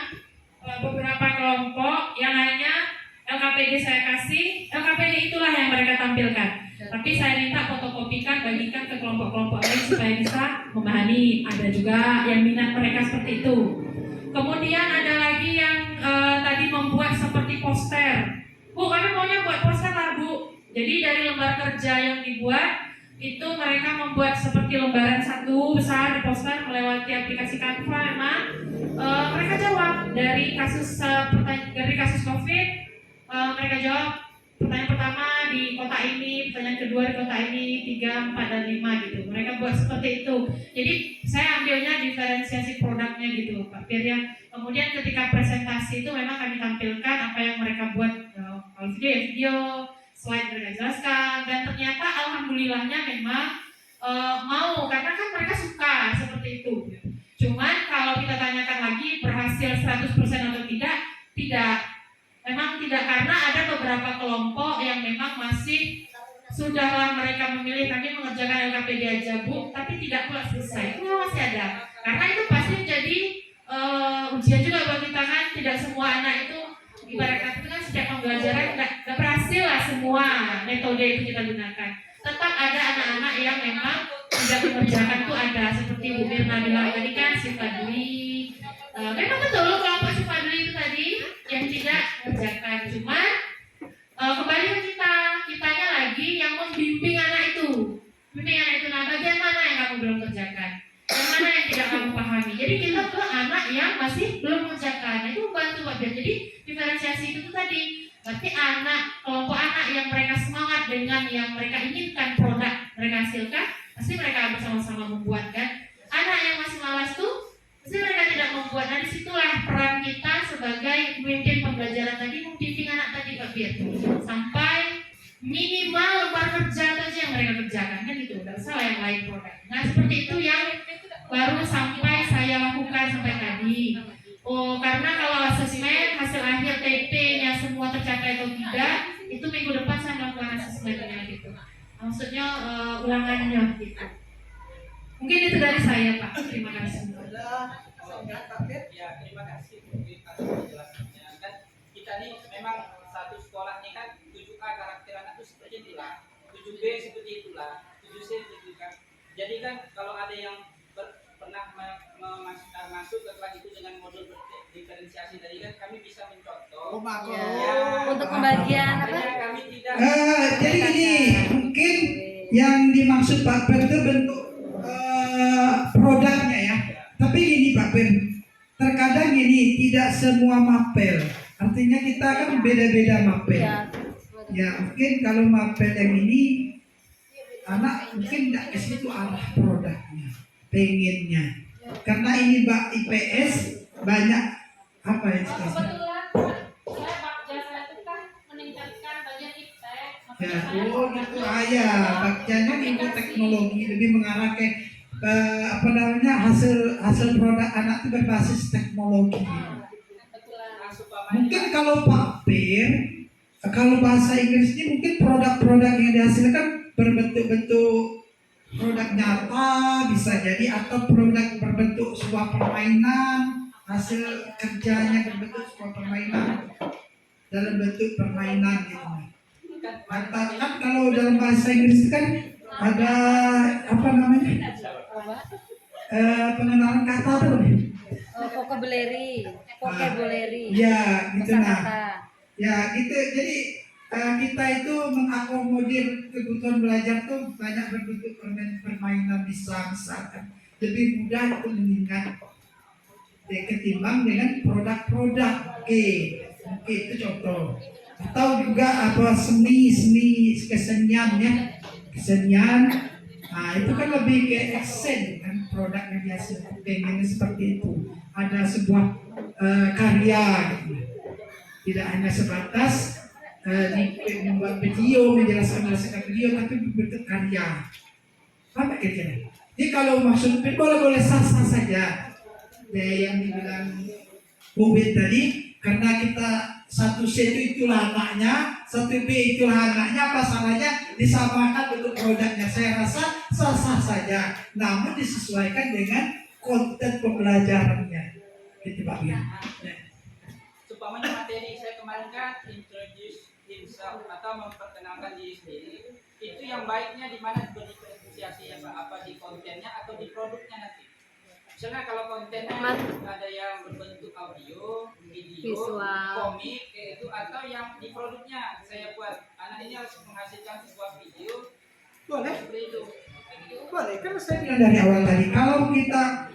beberapa kelompok yang hanya LKPD saya kasih, LKPD itulah yang mereka tampilkan. Tapi saya minta fotokopikan, bagikan ke kelompok-kelompok lain supaya bisa memahami. Ada juga yang minat mereka seperti itu. Kemudian ada lagi yang tadi membuat seperti poster. Bu, kami maunya buat poster lah Bu. Jadi dari lembar kerja yang dibuat, itu mereka membuat seperti lembaran satu besar di poster melewati aplikasi Canva. Memang mereka jawab dari kasus COVID. Mereka jawab pertanyaan pertama di kota ini, pertanyaan kedua di kota ini, 3, 4, dan 5 gitu. Mereka buat seperti itu. Jadi saya ambilnya diferensiasi produknya gitu Pak Firya. Kemudian ketika presentasi itu memang kami tampilkan apa yang mereka buat. Kalau video, slide mereka jelaskan. Dan ternyata alhamdulillahnya memang mau, karena kan mereka suka seperti itu. Cuman kalau kita tanyakan lagi berhasil 100% atau tidak. Memang tidak, karena ada beberapa kelompok yang memang masih sudahlah mereka memilih kami mengerjakan LKPD aja Bu, tapi tidak pula selesai. Itu masih ada. Karena itu pasti menjadi ujian juga buat kita kan. Tidak semua anak itu ibaratkan itu kan setiap pembelajaran nggak berhasil lah semua metode itu kita gunakan. Tetap ada anak-anak yang memang tidak mengerjakan itu ada, seperti Bu Mirna bilang tadi kan si Fadli. Memang betul kelompok si Fadli itu tadi yang tidak mengerjakan, cuman kembali ke kitanya lagi yang membimbing anak itu. Nah bagian mana yang kamu belum kerjakan, yang mana yang tidak kamu pahami. Jadi kita ke anak yang masih belum mengerjakan. Nah, itu membantu Pak Biar. Jadi diferensiasi itu tadi, berarti kelompok anak yang mereka semangat dengan yang mereka inginkan produk mereka hasilkan, pasti mereka bersama-sama membuat kan. Anak yang masih malas tuh pasti mereka tidak membuat. Nah disitulah peran kita sebagai pemimpin pembelajaran tadi, membimbing anak tadi Pak Bir, sampai minimal lembar kerja aja yang mereka kerjakan kan gitu, nggak usah yang lain produk. Nah seperti itu yang baru sampai saya lakukan sampai tadi. Karena kalau asesmen hasil akhir TP-nya semua tercapai atau tidak, itu minggu depan saya melakukan asesmennya gitu. Maksudnya ulangannya gitu. Mungkin itu dari saya Pak. Terima kasih. Ya, terima kasih mungkin atas penjelasannya. Kan kita nih memang satu sekolah ini kan 7A karakter anak itu seperti itulah, 7B seperti itulah, 7C seperti itu kan. Jadi kan kalau ada yang pernah masuk ke kelas itu dengan modul diferensiasi tadi kan kami bisa mencontoh. Untuk pembagian apa? Kami tidak. Jadi gini, mungkin yang dimaksud Pak Ben itu bentuk produknya ya. Tapi gini Pak Ben, terkadang gini, tidak semua mapel. Artinya kita kan beda-beda mapel. Ya mungkin kalau mapel yang ini anak mungkin tidak ke situ arah produknya, pengennya. Karena ini Mbak IPS banyak apa ya? Kebetulan saya bakja saya itu kan meningkatkan bagian iptek. Ya, gitu ya. Bakjanya ilmu teknologi lebih mengarah ke apa namanya, hasil produk anak itu berbasis teknologi. Mungkin kalau Pak Pir, kalau bahasa Inggrisnya mungkin produk-produk yang dihasilkan berbentuk-bentuk produk nyata bisa jadi, atau produk berbentuk sebuah permainan, hasil kerjanya berbentuk sebuah permainan dalam bentuk permainan gitu. Katakan kalau dalam bahasa Inggris kan ada apa namanya, pengenalan kata tuh. vocabulary. Ya, gitu nah. Kosakata. Ya, gitu. Jadi kita itu mengakomodir kebutuhan belajar tuh banyak berbentuk permainan bisa, misalkan lebih mudah untuk mengingat ketimbang dengan produk-produk. Oke, itu contoh. Atau juga apa, seni kesenian ya, kesenian. Nah, itu kan lebih ke aksen kan, produk yang dihasilkan pengennya seperti itu. Ada sebuah karya gitu. Tidak hanya sebatas membuat video, menjelaskan video, tapi berbentuk karya. Apa kira-kira? Jadi kalau maksud boleh sah-sah saja. Yang dibilang Bubit tadi, karena kita satu C itulah anaknya, satu B itulah anaknya, apa salahnya disamakan bentuk produknya? Saya rasa sah-sah saja, namun disesuaikan dengan konten pembelajarannya. Gitu Pak ya. Supamanya materi saya kemarin kan introduce himself atau memperkenalkan diri sendiri, itu yang baiknya di mana berdifferensiasi ya Pak, apa di kontennya atau di produknya nanti. Misalnya kalau kontennya ada yang berbentuk audio, video, Visual. komik, kayak itu, atau yang di produknya saya buat anak ini harus menghasilkan sebuah video. Boleh, Seperti itu. boleh. Karena saya bilang dari awal tadi, kalau kita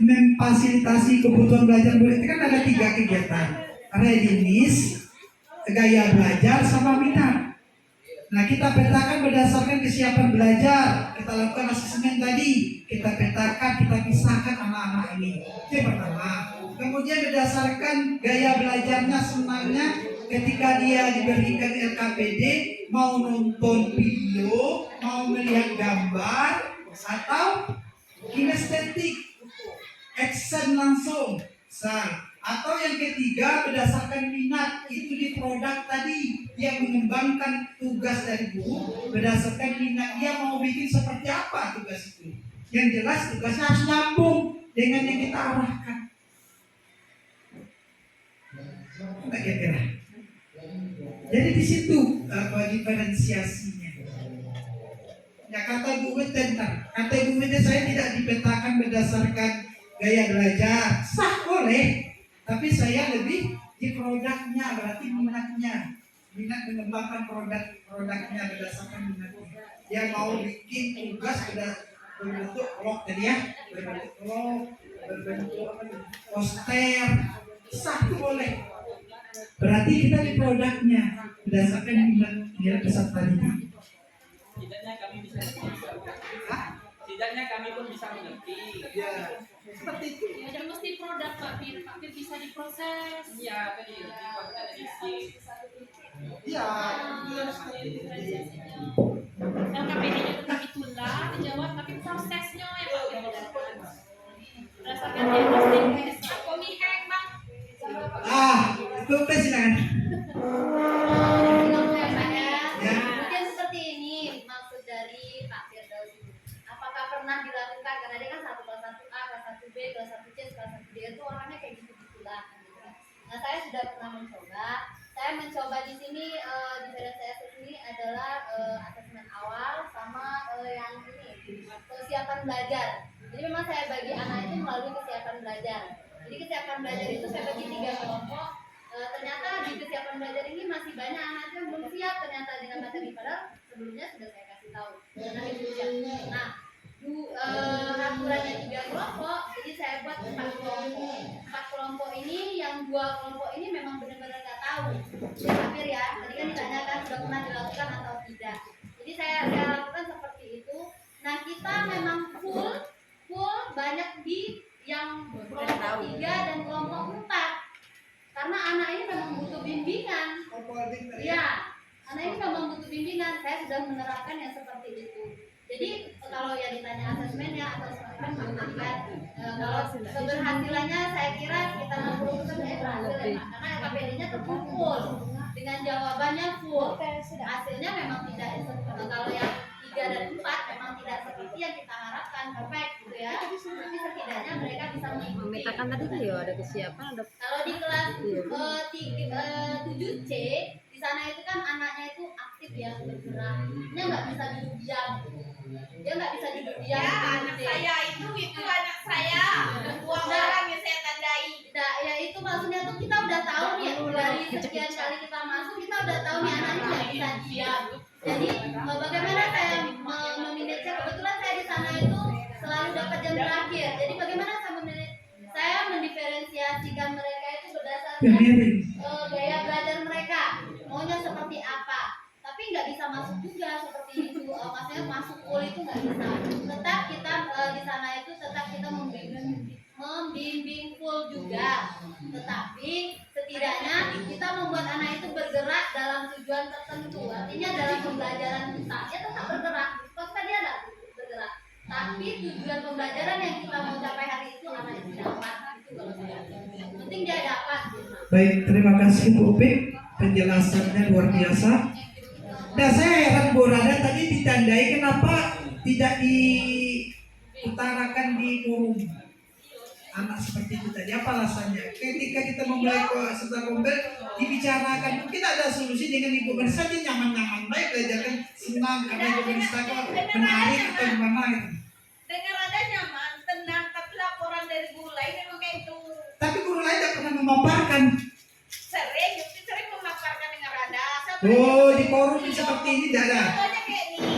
memfasilitasi kebutuhan belajar murid itu kan ada 3 kegiatan: readiness, gaya belajar, sama minat. Nah, kita petakan berdasarkan kesiapan belajar. Kita lakukan asesmen tadi, kita petakan, kita pisahkan anak-anak ini. Itu yang pertama. Kemudian berdasarkan gaya belajarnya, senangnya ketika dia diberikan LKPD, mau nonton video, mau melihat gambar, atau kinestetik, action langsung. Atau yang ketiga berdasarkan minat, itu di produk tadi yang mengembangkan tugas dari guru berdasarkan minat dia mau bikin seperti apa tugas itu. Yang jelas tugasnya harus nyambung dengan yang kita arahkan. Enggak kira-kira. Jadi di situ diferensiasinya. Ya kata Bu Wit tentang, kata Bu Wit saya tidak dipetakan berdasarkan gaya belajar, sah boleh. Tapi saya lebih di produknya, berarti minat mengembangkan produknya berdasarkan minatnya. Dia mau bikin tugas berbentuk vlog tadi ya, berbentuk vlog, berbentuk poster, sah itu boleh. Berarti kita di produknya berdasarkan minat peserta ini. Setidaknya kami pun bisa mengerti. Ya, seperti itu. Ya mesti produk Pak Fir bisa diproses. Iya tadi di konten edisi. Iya, LKPD-nya tetap itulah dijawab, tapi prosesnya yang Pak Fir bedakan. Berdasarkan diagnostik aku miheng Bang. itu silakan. Ya. Mungkin seperti ini maksud dari Pak Firdaus. Apakah pernah dilakukan, karena dia kan satu kelas 1A, kelas 1B, kelas 1C, kelas 1D itu orangnya kayak gitu-gitulah. Nah, saya sudah pernah mencoba. Saya mencoba di sini di badan saya sendiri adalah asesmen awal sama yang ini kesiapan belajar. Jadi memang saya bagi anak itu melalui kesiapan belajar. Jadi kesiapan belajar itu saya bagi 3 kelompok. Ternyata di kesiapan belajar ini masih banyak anak yang belum siap ternyata dengan materi, padahal sebelumnya sudah saya kasih tahu. Nah, aturannya 3 kelompok, jadi saya buat 4 kelompok. 4 kelompok ini, yang 2 kelompok ini memang benar-benar nggak tahu. Ya, akhir ya, tadi kan ditanyakan sudah pernah dilakukan atau tidak. Jadi saya lakukan seperti itu. Nah, kita memang full banyak di yang kelompok 3 dan kelompok 4. Karena anak ini memang butuh bimbingan. Ya, anak ini memang butuh bimbingan. Saya sudah menerapkan yang seperti itu. Jadi kalau yang ditanya asesmen ya atau asesmen memberikan kalau keberhasilannya saya kira sekitar 60% berhasil ya Pak. Karena KPD-nya terkumpul dengan jawabannya full. Hasilnya memang tidak kalau yang 3 dan 4 memang tidak seperti yang kita harapkan perfect gitu ya. Tapi setidaknya mereka bisa mengikuti. Memetakan tadi kan ya ada kesiapan, ada Kalau di kelas 7C di sana itu kan anaknya itu aktif ya bergerak. Dia nggak bisa duduk diam. Dia nggak bisa duduk diam. Ya, anak saya itu anak saya. Dua orang yang saya tandai. Nah, ya itu maksudnya tuh kita udah tahu nih dari sekian kali kita masuk kita udah tahu nih anaknya nggak bisa diam. Jadi bagaimana saya memanage kebetulan saya di sana itu selalu dapat jam terakhir. Jadi bagaimana saya mendiferensiasikan mereka itu berdasarkan gaya belajar mereka maunya seperti apa. Tapi nggak bisa masuk juga seperti itu. Maksudnya masuk full itu nggak bisa. Tetap kita di sana itu tetap kita membimbing full juga. Tetapi setidaknya kita membuat anak itu bergerak dalam tujuan tertentu. Artinya dalam pembelajaran kita dia tetap bergerak. Kalau tadi ada bergerak. Tapi tujuan pembelajaran yang kita mau capai hari itu anak itu dapat. Itu kalau saya. Penting dia dapat. Baik, terima kasih Bu Pik, penjelasannya luar biasa. Nah, saya heran Bu Rada tadi ditandai kenapa tidak diutarakan di forum anak seperti itu tadi, apa alasannya? Ketika kita memulai serta kompel dibicarakan, mungkin ada solusi dengan Ibu Barista saja nyaman-nyaman baik belajarkan senang karena Ibu Barista kok menarik atau gimana gitu. Dengar ada nyaman, tenang, tapi laporan dari guru lain memang kayak itu. Tapi guru lain tidak pernah memaparkan. Sering memaparkan dengan Rada. Oh, di forum seperti ini tidak ada. Contohnya kayak ini,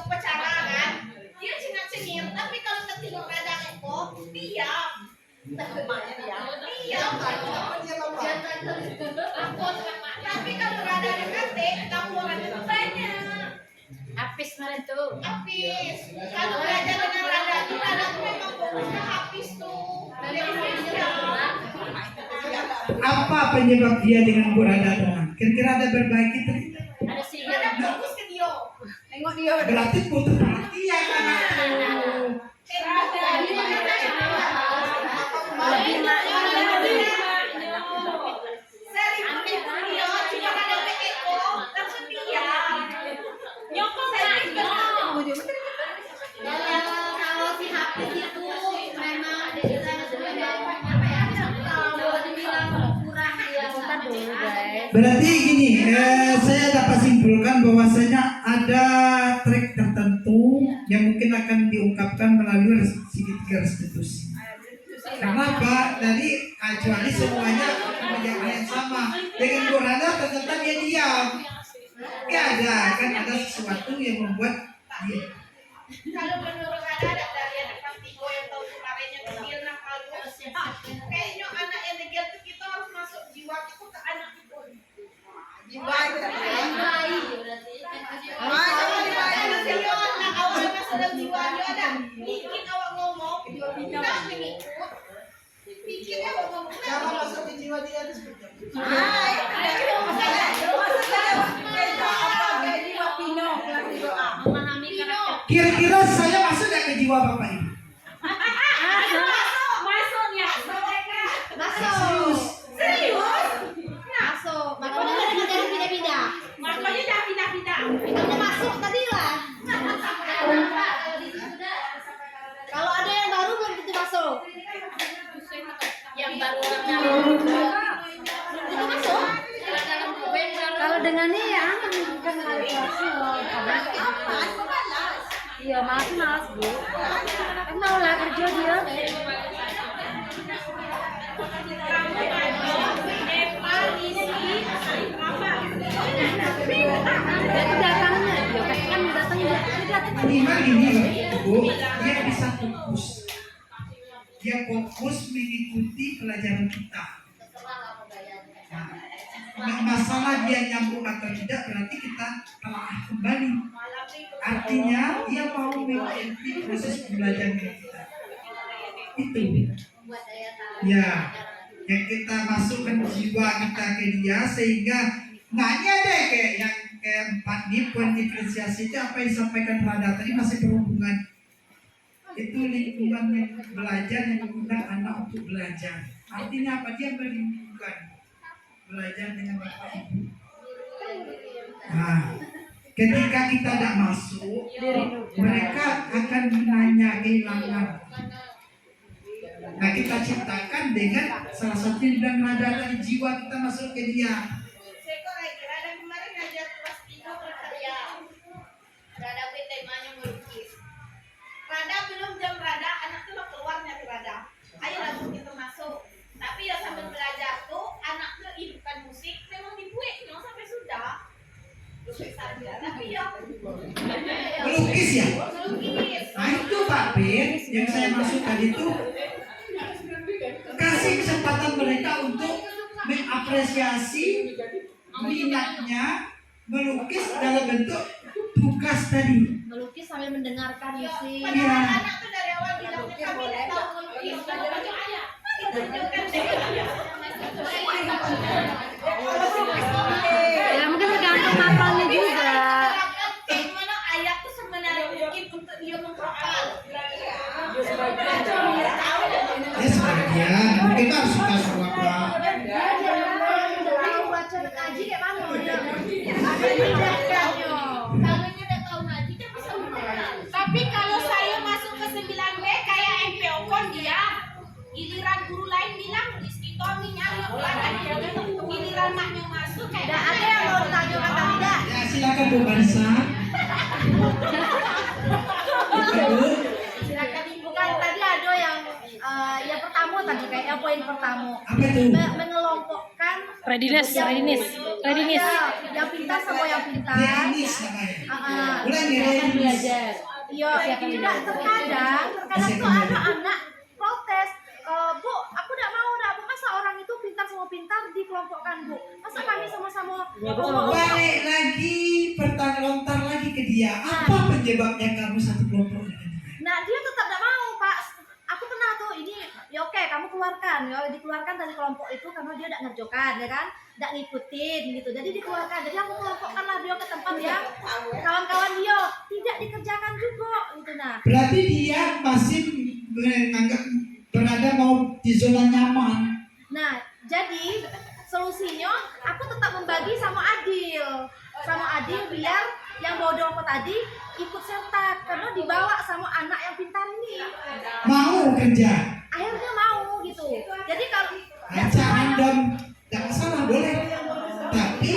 upacara kan, dia cengar-cengir, tapi kalau ketemu Rada kok diam. Diam. Tapi kalau Rada dekat, laporan itu banyak. habis kemarin tuh. Habis. Kalau belajar dengan Rada itu Rada tuh memang fokusnya habis tuh. Dari Indonesia. Apa penyebab dia dengan Bu Rada tenang? Kira-kira ada berbagi tidak? Ada sih. Rada fokus ke dia. Nengok dia. Berarti butuh perhatian anakku. Kalau si Hafiz itu memang kita apa ya kalau dibilang kurang dia Berarti gini, saya dapat simpulkan bahwasanya ada trik tertentu yang mungkin akan diungkapkan melalui segitiga restitusi. Kenapa? Dari kecuali semuanya menjaga yang sama. Dengan Bu Rada ternyata dia diam. Kan ada sesuatu yang membuat dia. Kalau menurut Rada ada dari anak kelas 3 yang tahun kemarinnya kecil nakal terus. Kayaknya anak yang negel itu kita harus masuk jiwa itu ke anak itu. Jiwa itu bayi berarti. Awalnya masuk dalam jiwa dia ada. Bikin awak ngomong, kita mengikut. Bikin awak ngomong. Cara masuk ke jiwa dia itu seperti apa? Kira-kira saya masuk gak ke jiwa Bapak Ibu? Masuk. Serius? Masuk. Makanya kadang-kadang pindah-pindah. Makanya dah pindah-pindah. Kita masuk tadi lah. Kalau ada yang baru belum tentu masuk. Yang baru Itu masuk. kalau dengan ini ya aman bukan kualifikasi loh. Iya malas Bu. Kan mau lah kerja dia. Dia tuh datangnya, dia kan datangnya Minimal gini Bu, dia bisa fokus. Dia fokus mengikuti pelajaran kita. Nah, masalah dia nyambung atau tidak berarti kita telah kembali. Artinya dia mau mengikuti proses pembelajaran kita. Itu. Ya, yang kita masukkan jiwa kita ke dia sehingga nggak ada kayak yang keempat nih, poin diferensiasi itu apa yang disampaikan Rada tadi masih berhubungan. Itu lingkungan yang belajar yang mengundang anak untuk belajar. Artinya apa? Dia melingkungkan belajar dengan Bapak Ibu. Nah, ketika kita tidak masuk, mereka akan menanya kehilangan. Nah, kita ciptakan dengan salah satu yang bilang Rada tadi, jiwa kita masuk ke dia. Saya kok lagi Rada kemarin ngajar kelas 3 berkarya. Rada temanya melukis. Rada belum jam Rada, anak tuh mau keluar nyari Rada. Ayo langsung kita masuk. Tapi ya sambil belajar tuh anak tuh hidupkan musik, memang dibuatnya sampai sudah. Lukis saja, tapi ya Melukis ya? melukis. Nah itu Pak Ben, yang saya maksud tadi itu kasih kesempatan mereka untuk mengapresiasi minatnya melukis dalam bentuk tugas tadi. Melukis sambil mendengarkan musik. Padahal anak tuh dari awal bilangnya kami tidak tahu melukis. Kalau baju ayah, kita tunjukkan Ya mungkin tergantung hafalnya juga. Bagaimana ayah tuh sebenarnya mungkin untuk dia menghafal. Ya sebagian, mungkin harus suka sama Pak. Baca ngaji kayak mana? Kalau dia udah tahu ngaji dia bisa menghafal. Tapi kalau saya masuk ke 9B kayak MPO kon dia, giliran guru lain bilang Rizky Tommy nyari giliran maknya masuk kayak Tidak ada yang mau tanya kata tidak. Ya silakan Bu Bansa. Bu. Silakan bukan tadi ada yang pertama tadi kayaknya poin pertama. Apa itu? Mengelompokkan Readiness. ya, yang pintar sama yang pintar. Teknis namanya. Ulangi Renis. Iya, tidak terkadang tuh ada anak protes. Bu, aku tidak mau, Bu. Masa orang itu pintar sama pintar dikelompokkan, Bu? Masa kami sama-sama Balik lagi, lontar lagi ke dia. Apa penyebabnya kamu satu kelompok dengan dia? Nah, dia tetap tidak mau, Pak. Aku pernah tuh ini, ya oke, kamu keluarkan, ya dikeluarkan dari kelompok itu karena dia tidak ngerjokan, ya kan? Tidak ngikutin gitu. Jadi dikeluarkan. Jadi aku kelompokkanlah dia ke tempat yang kawan-kawan dia tidak dikerjakan juga gitu. Nah, Berarti dia masih menganggap berada mau di zona nyaman. Nah, jadi solusinya aku tetap membagi sama Adil biar yang bodoh aku tadi ikut serta karena dibawa sama anak yang pintar ini. Mau kerja. Akhirnya mau gitu. Jadi kalau Ajak Anda, tidak masalah boleh. Tapi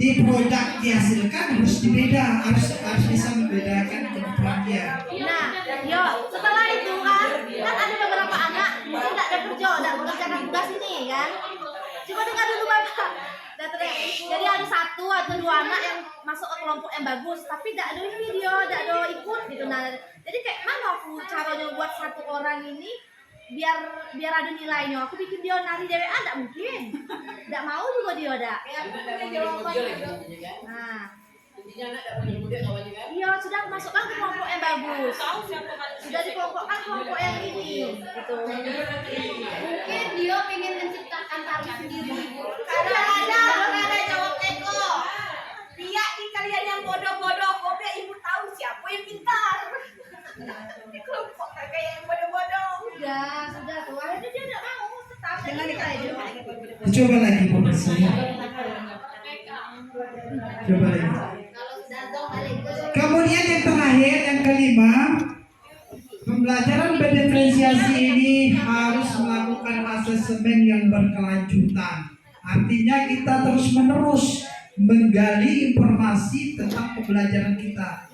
di produk dihasilkan harus harus bisa membedakan kebutuhan dia. Nah, yo setelah itu kan ada beberapa anak mungkin tidak ada kerja, tidak mengerjakan tugas ini kan. Coba dengar dulu Bapak. Jadi ada satu atau dua anak yang masuk ke kelompok yang bagus, tapi tidak ada video, tidak ada ikut gitu. Nah, jadi kayak mana aku caranya buat satu orang ini biar ada nilainya. Aku bikin dia nari DWA tidak mungkin, tidak mau juga dia ada. Nah, iya sudah aku masukkan ke kelompok yang bagus. Sudah dikelompokkan kelompok yang ini gitu. Mungkin dia pengen menciptakan tari sendiri. Ada jawab Eko. Biar di kalian yang bodoh-bodoh, kok biar ibu tahu siapa yang pintar. Di kelompok kayak yang bodoh-bodoh. Sudah tuh. Akhirnya dia tidak mau tetap dengan nilai dia. Coba lagi Bu Bansa. Coba lagi. Kalau sudah dong balik ke Kemudian yang terakhir, yang kelima, pembelajaran berdiferensiasi ini harus melakukan asesmen yang berkelanjutan. Artinya kita terus-menerus menggali informasi tentang pembelajaran kita.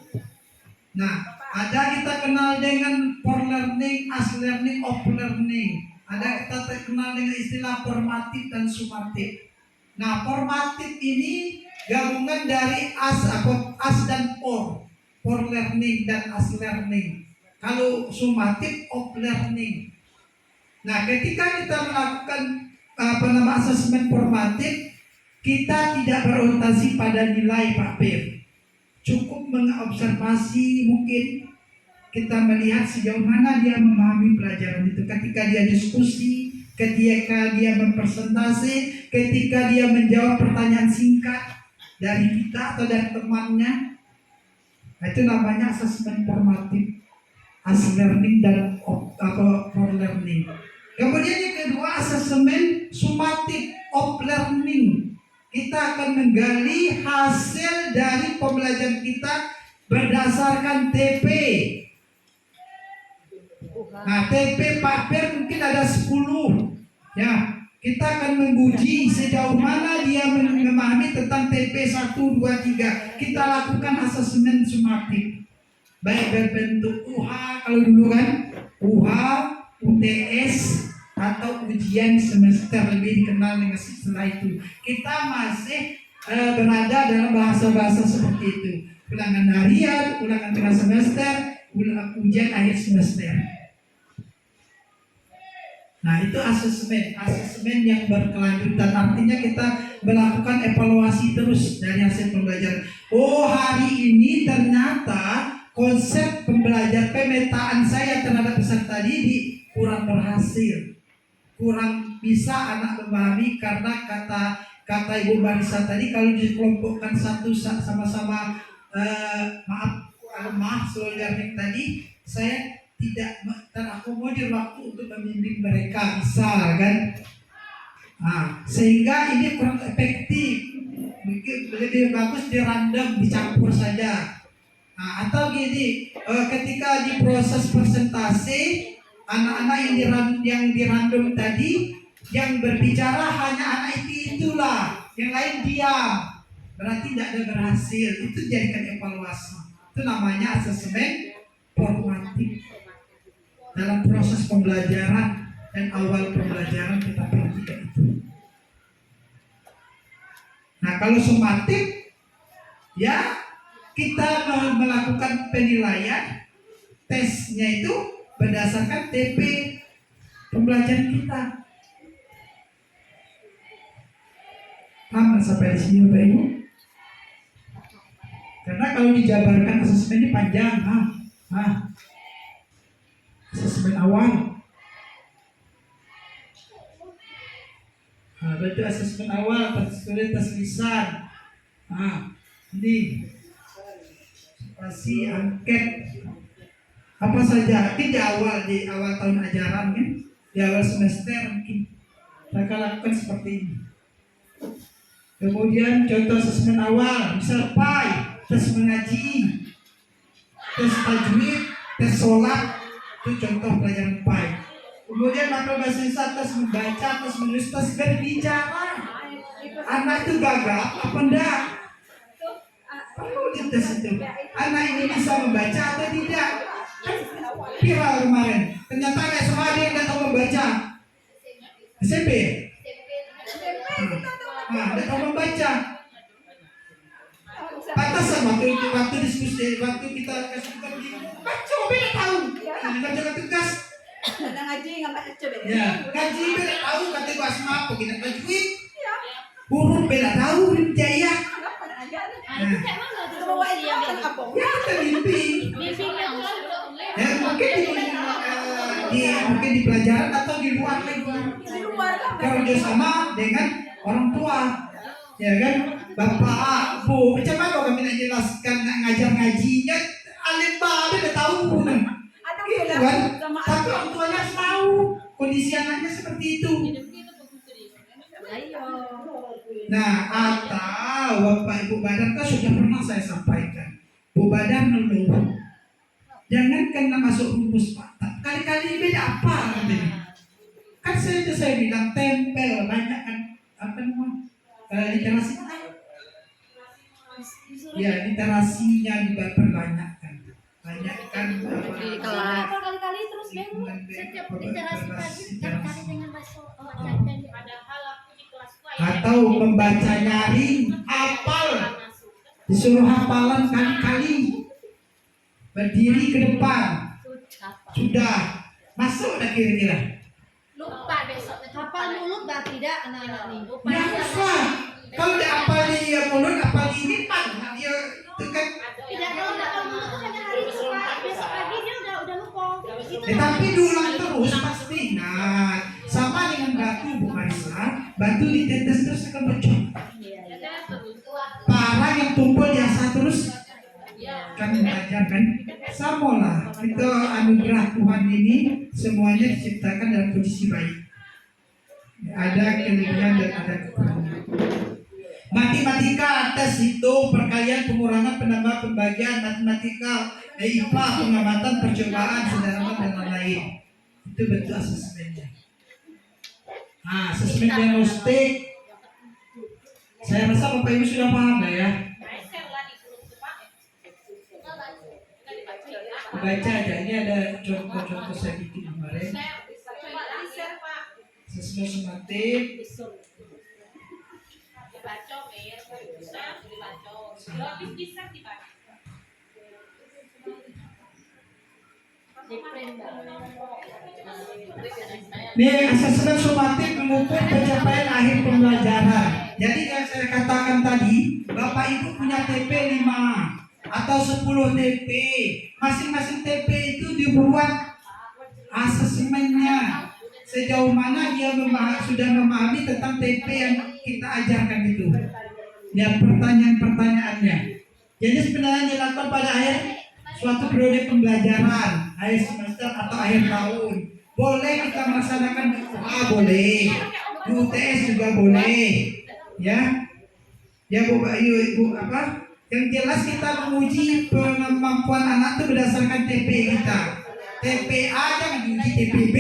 Nah, ada kita kenal dengan for learning, as learning, of learning. Ada kita kenal dengan istilah formatif dan sumatif. Nah, formatif ini gabungan dari as dan for learning dan as learning. Kalau sumatif, of learning. Nah, ketika kita melakukan asesmen formatif, kita tidak berorientasi pada nilai Pak Pir. Cukup mengobservasi, mungkin kita melihat sejauh mana dia memahami pelajaran itu. Ketika dia diskusi, ketika dia mempresentasi, ketika dia menjawab pertanyaan singkat, dari kita atau dari temannya. Nah, itu namanya asesmen formatif, as learning dan for learning. Kemudian yang kedua asesmen sumatif of learning. Kita akan menggali hasil dari pembelajaran kita berdasarkan TP. Nah, TP Pak Per mungkin ada 10. Ya, kita akan menguji sejauh mana dia memahami tentang TP 1, 2, 3. Kita lakukan asesmen sumatif. Baik berbentuk UH kalau dulu kan, UH, UTS, atau ujian semester, lebih dikenal dengan istilah itu. Kita masih berada dalam bahasa-bahasa seperti itu. Ulangan harian, ulangan tengah semester, ujian akhir semester. Nah, itu asesmen yang berkelanjutan. Artinya kita melakukan evaluasi terus dari hasil pembelajaran. Oh, hari ini ternyata konsep pembelajaran pemetaan saya terhadap peserta didik kurang berhasil. Kurang bisa anak memahami karena kata Ibu Marisa tadi, kalau dikelompokkan satu sama-sama maaf slow learning tadi, saya tidak terakomodir waktu untuk membimbing mereka, misal kan. Nah, sehingga ini kurang efektif. Mungkin lebih bagus di random, dicampur saja. Nah, atau gini, ketika di proses presentasi, anak-anak yang di random tadi, yang berbicara hanya anak itulah, yang lain diam, berarti tidak ada berhasil. Itu jadikan evaluasi. Itu namanya asesmen formatif. Dalam proses pembelajaran dan awal pembelajaran kita perhatikan itu. Nah, kalau sumatif, ya kita melakukan penilaian, tesnya itu berdasarkan TP pembelajaran kita. Paham sampai di sini Bapak Ibu? Karena kalau dijabarkan asesmen ini panjang, asesmen awal. Nah, berarti asesmen awal, tes lisan. Nah, ini situasi angket apa saja. Mungkin di awal tahun ajaran kan, di awal semester mungkin kita lakukan seperti ini. Kemudian contoh asesmen awal, misal PAI, tes mengaji, tes tajwid, tes sholat. Itu contoh pelajaran PAI. Kemudian mapel bahasa Indonesia, tes membaca, tes menulis, tes berbicara. Anak itu gagap apa enggak? Perlu dites itu. Anak ini bisa membaca atau tidak? Viral kemarin. Ternyata kayak semua ada yang nggak tahu membaca. SMP. Nggak tahu membaca. Pantasan waktu diskusi, waktu kita kasih baca, beda tahu. Baca tugas. Ada ngaji nggak baca coba. Ya, ngaji beda tahu kata bahasa apa kita tajwid. Huruf beda tahu jaya. Itu kayak mana tuh solusi yang Ya kita mimpi. Ya mungkin di pelajaran atau di luar lagi. Kerjasama dengan orang tua. Ya kan, Bapak, Bu, macam mana kami nak jelaskan nak ngajar ngajinya? Alim babe dah tahu kan? Gitu kan? Tapi orang tuanya harus tahu kondisi anaknya seperti itu. Nah, atau Bapak Ibu Badan kan sudah pernah saya sampaikan. Bu Badan mengeluh, jangan kena masuk rumus Pak. Kali-kali beda apa katanya? Kan saya bilang tempel banyak kan apa namanya? Literasi. Ya, literasinya diperbanyakkan. Banyakkan di kelas. Kali-kali terus demo setiap literasi pagi kali-kali dengan masuk padahal aku di kelas gua atau membaca nyaring, hafal, disuruh hafalan kali-kali, berdiri ke depan, sudah masuk dah kira-kira. lupa besok hafal mulut bah tidak anak-anak nih Ya usah. Kalau dia hafal di mulut, hafal di ini pak, dia tekan. tidak kalau hafal mulut tuh hanya hari itu Pak. Besok pagi dia udah lupa itu Tapi diulang terus pasti ingat. Sama dengan batu Bu Marisa, batu ditetes terus akan bocor. Parah kan mengajarkan sama lah kita anugerah Tuhan ini semuanya diciptakan dalam kondisi baik. Ada kelebihan dan ada kekurangan. Matematika, tes hitung, perkalian, pengurangan, penambah, pembagian, matematika, IPA, pengamatan, percobaan, sederhana dan lain-lain. Itu bentuk asesmennya. Nah, asesmen diagnostik. Saya rasa Bapak Ibu sudah paham lah ya. Baca aja, ini ada contoh-contoh saya bikin kemarin. Asesmen sumatif. Nih, asesmen sumatif mengukur pencapaian akhir pembelajaran. Jadi yang saya katakan tadi, Bapak Ibu punya TP 5 atau 10 TP. Masing-masing TP itu dibuat asesmennya. Sejauh mana dia sudah memahami tentang TP yang kita ajarkan itu. Ya, pertanyaan-pertanyaannya. Jadi sebenarnya dilakukan pada akhir suatu periode pembelajaran, akhir semester atau akhir tahun. Boleh kita melaksanakan di UA, boleh. Di UTS juga boleh. Ya. Ya Bu, Ibu apa? Yang jelas kita menguji kemampuan anak itu berdasarkan TP kita. TPA jangan diuji TPB.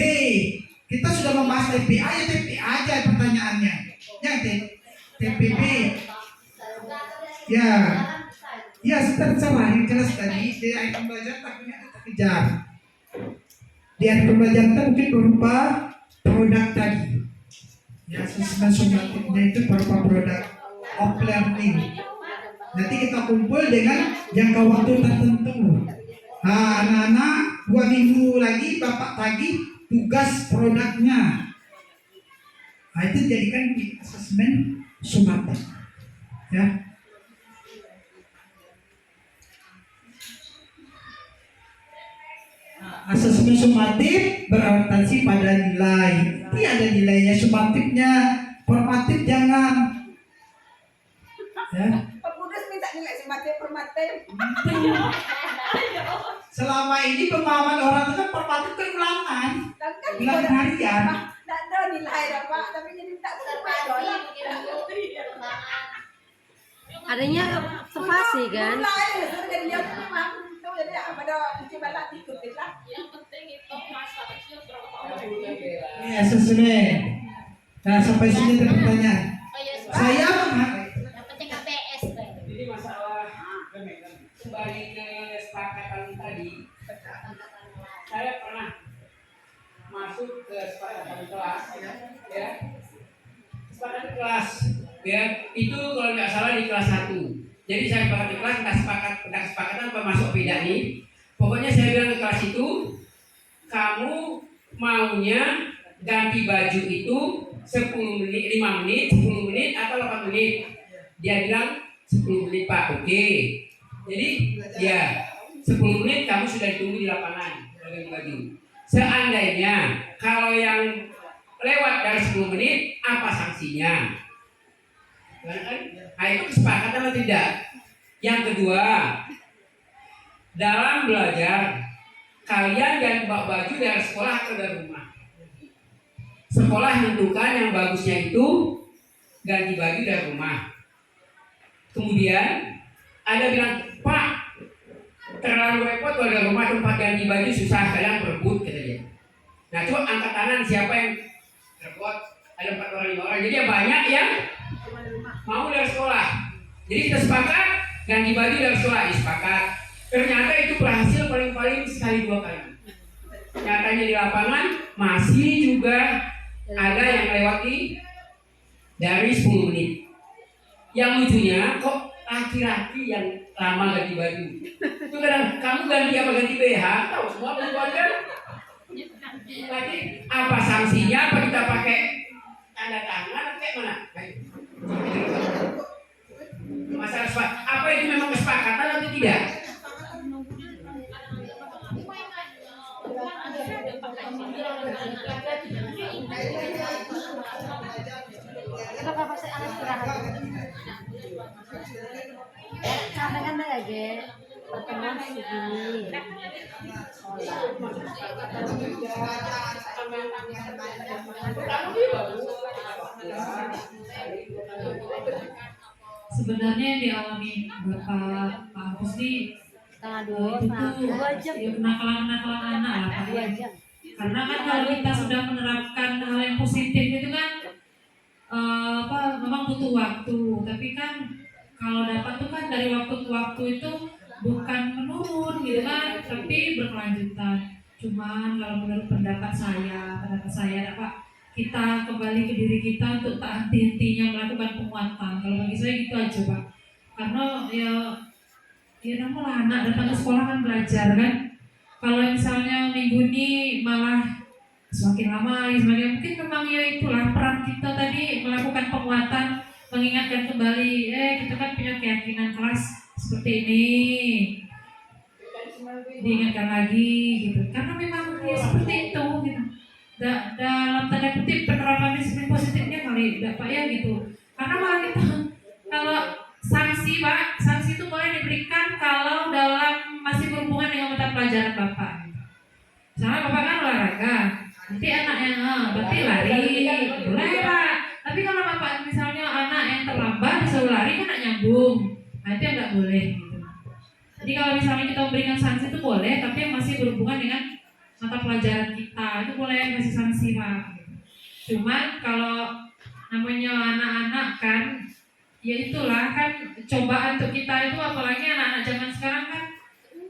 Kita sudah membahas TPA, ya TPA aja pertanyaannya. Ya TPB. Ya. Ya, terserah yang jelas tadi di akhir pembelajaran takutnya kita kejar. Di akhir pembelajaran itu mungkin berupa produk tadi. Ya, asesmen sumatifnya itu berupa produk of learning. Nanti kita kumpul dengan jangka waktu tertentu. Nah, anak-anak 2 minggu lagi Bapak tagih tugas produknya. Nah, itu jadikan asesmen sumatif. Ya. Asesmen sumatif berorientasi pada nilai. Ini ada nilainya sumatifnya, formatif jangan. Ya. Pak Kudus minta nilai sumatif formatif. Selama ini pemahaman orang itu kan formatif kan ulangan, Kan ulangan harian. tidak ada nilai dah Pak, tapi jadi tak Adanya observasi kan. Nilai jadi dia memang itu jadi pada cuci balak ikutin lah. Yang penting itu masa kecil berapa tahun. Ini asesmen. Nah, sampai sini ada pertanyaan. Saya Yang penting KPS deh. Jadi masalah kembali ke kesepakatan tadi, saya pernah masuk ke kesepakatan kelas, ya. Kesepakatan kelas, ya. Itu kalau nggak salah di kelas 1. Jadi saya sepakat di kelas, nggak kesepakatan apa masuk beda nih. Pokoknya saya bilang ke kelas itu, kamu maunya ganti baju itu 10 menit, 5 menit, 10 menit atau 8 menit. Dia bilang 10 menit Pak, oke. Jadi ya 10 menit kamu sudah ditunggu di lapangan ganti baju. Seandainya kalau yang lewat dari 10 menit, apa sanksinya? Nah, itu kesepakatan atau tidak? Yang kedua, dalam belajar kalian jangan bawa baju dari sekolah atau dari rumah. Sekolah menentukan yang bagusnya itu ganti baju dari rumah. Kemudian ada bilang, Pak, terlalu repot kalau dari rumah tempat ganti baju susah, kalian berebut katanya. Nah, coba angkat tangan siapa yang repot? Ada 4 orang 5 orang. Jadi ya banyak yang mau dari sekolah. Jadi kita sepakat ganti baju dari sekolah, sepakat. Ternyata itu berhasil paling-paling sekali 2 kali. Nyatanya di lapangan masih juga ada yang melewati dari 10 menit. Yang lucunya kok laki-laki yang lama ganti baju. Itu kadang kamu ganti apa ganti BH? Tahu semua perempuan kan? Lagi apa sanksinya? Apa kita pakai tanda tangan? Kayak mana? Masalah sepakat. Apa itu memang kesepakatan atau tidak? Kenapa pasti anak istirahat? Kadang-kadang ya, Ge. pertemuan segini. Sebenarnya yang dialami Bapak Pak Agus nih Setengah itu tuh 2 jam. ya kenakalan-kenakalan anak lah Pak. 2 jam. Karena kan kalau kita sudah menerapkan hal yang positif itu kan memang butuh waktu. Tapi kan kalau dapat tuh kan dari waktu ke waktu itu bukan menurun gitu kan, tapi berkelanjutan. Cuman kalau menurut pendapat saya Pak, kita kembali ke diri kita untuk tak henti-hentinya melakukan penguatan. Kalau bagi saya gitu aja Pak. Karena ya namanya anak datang ke sekolah kan belajar kan. Kalau misalnya minggu ini malah semakin lama, semakin mungkin memang ya itulah peran kita tadi melakukan penguatan, mengingatkan kembali, kita kan punya keyakinan kelas seperti ini, diingatkan lagi gitu. Karena memang ya seperti itu gitu. Dalam tanda kutip penerapan disiplin positifnya kali, Pak ya gitu. Karena malah kita kalau sanksi Pak, sanksi itu boleh diberikan kalau dalam masih berhubungan dengan mata pelajaran Bapak. Misalnya Bapak kan olahraga, nanti anak yang berarti lari, boleh Pak. Tapi kalau Bapak misalnya anak yang terlambat disuruh lari kan nggak nyambung, nah itu yang nggak boleh gitu. Jadi kalau misalnya kita memberikan sanksi itu boleh, tapi yang masih berhubungan dengan mata pelajaran kita itu boleh kasih sanksi Pak. Cuman kalau namanya anak-anak kan, ya itulah kan cobaan untuk kita itu, apalagi anak-anak zaman sekarang kan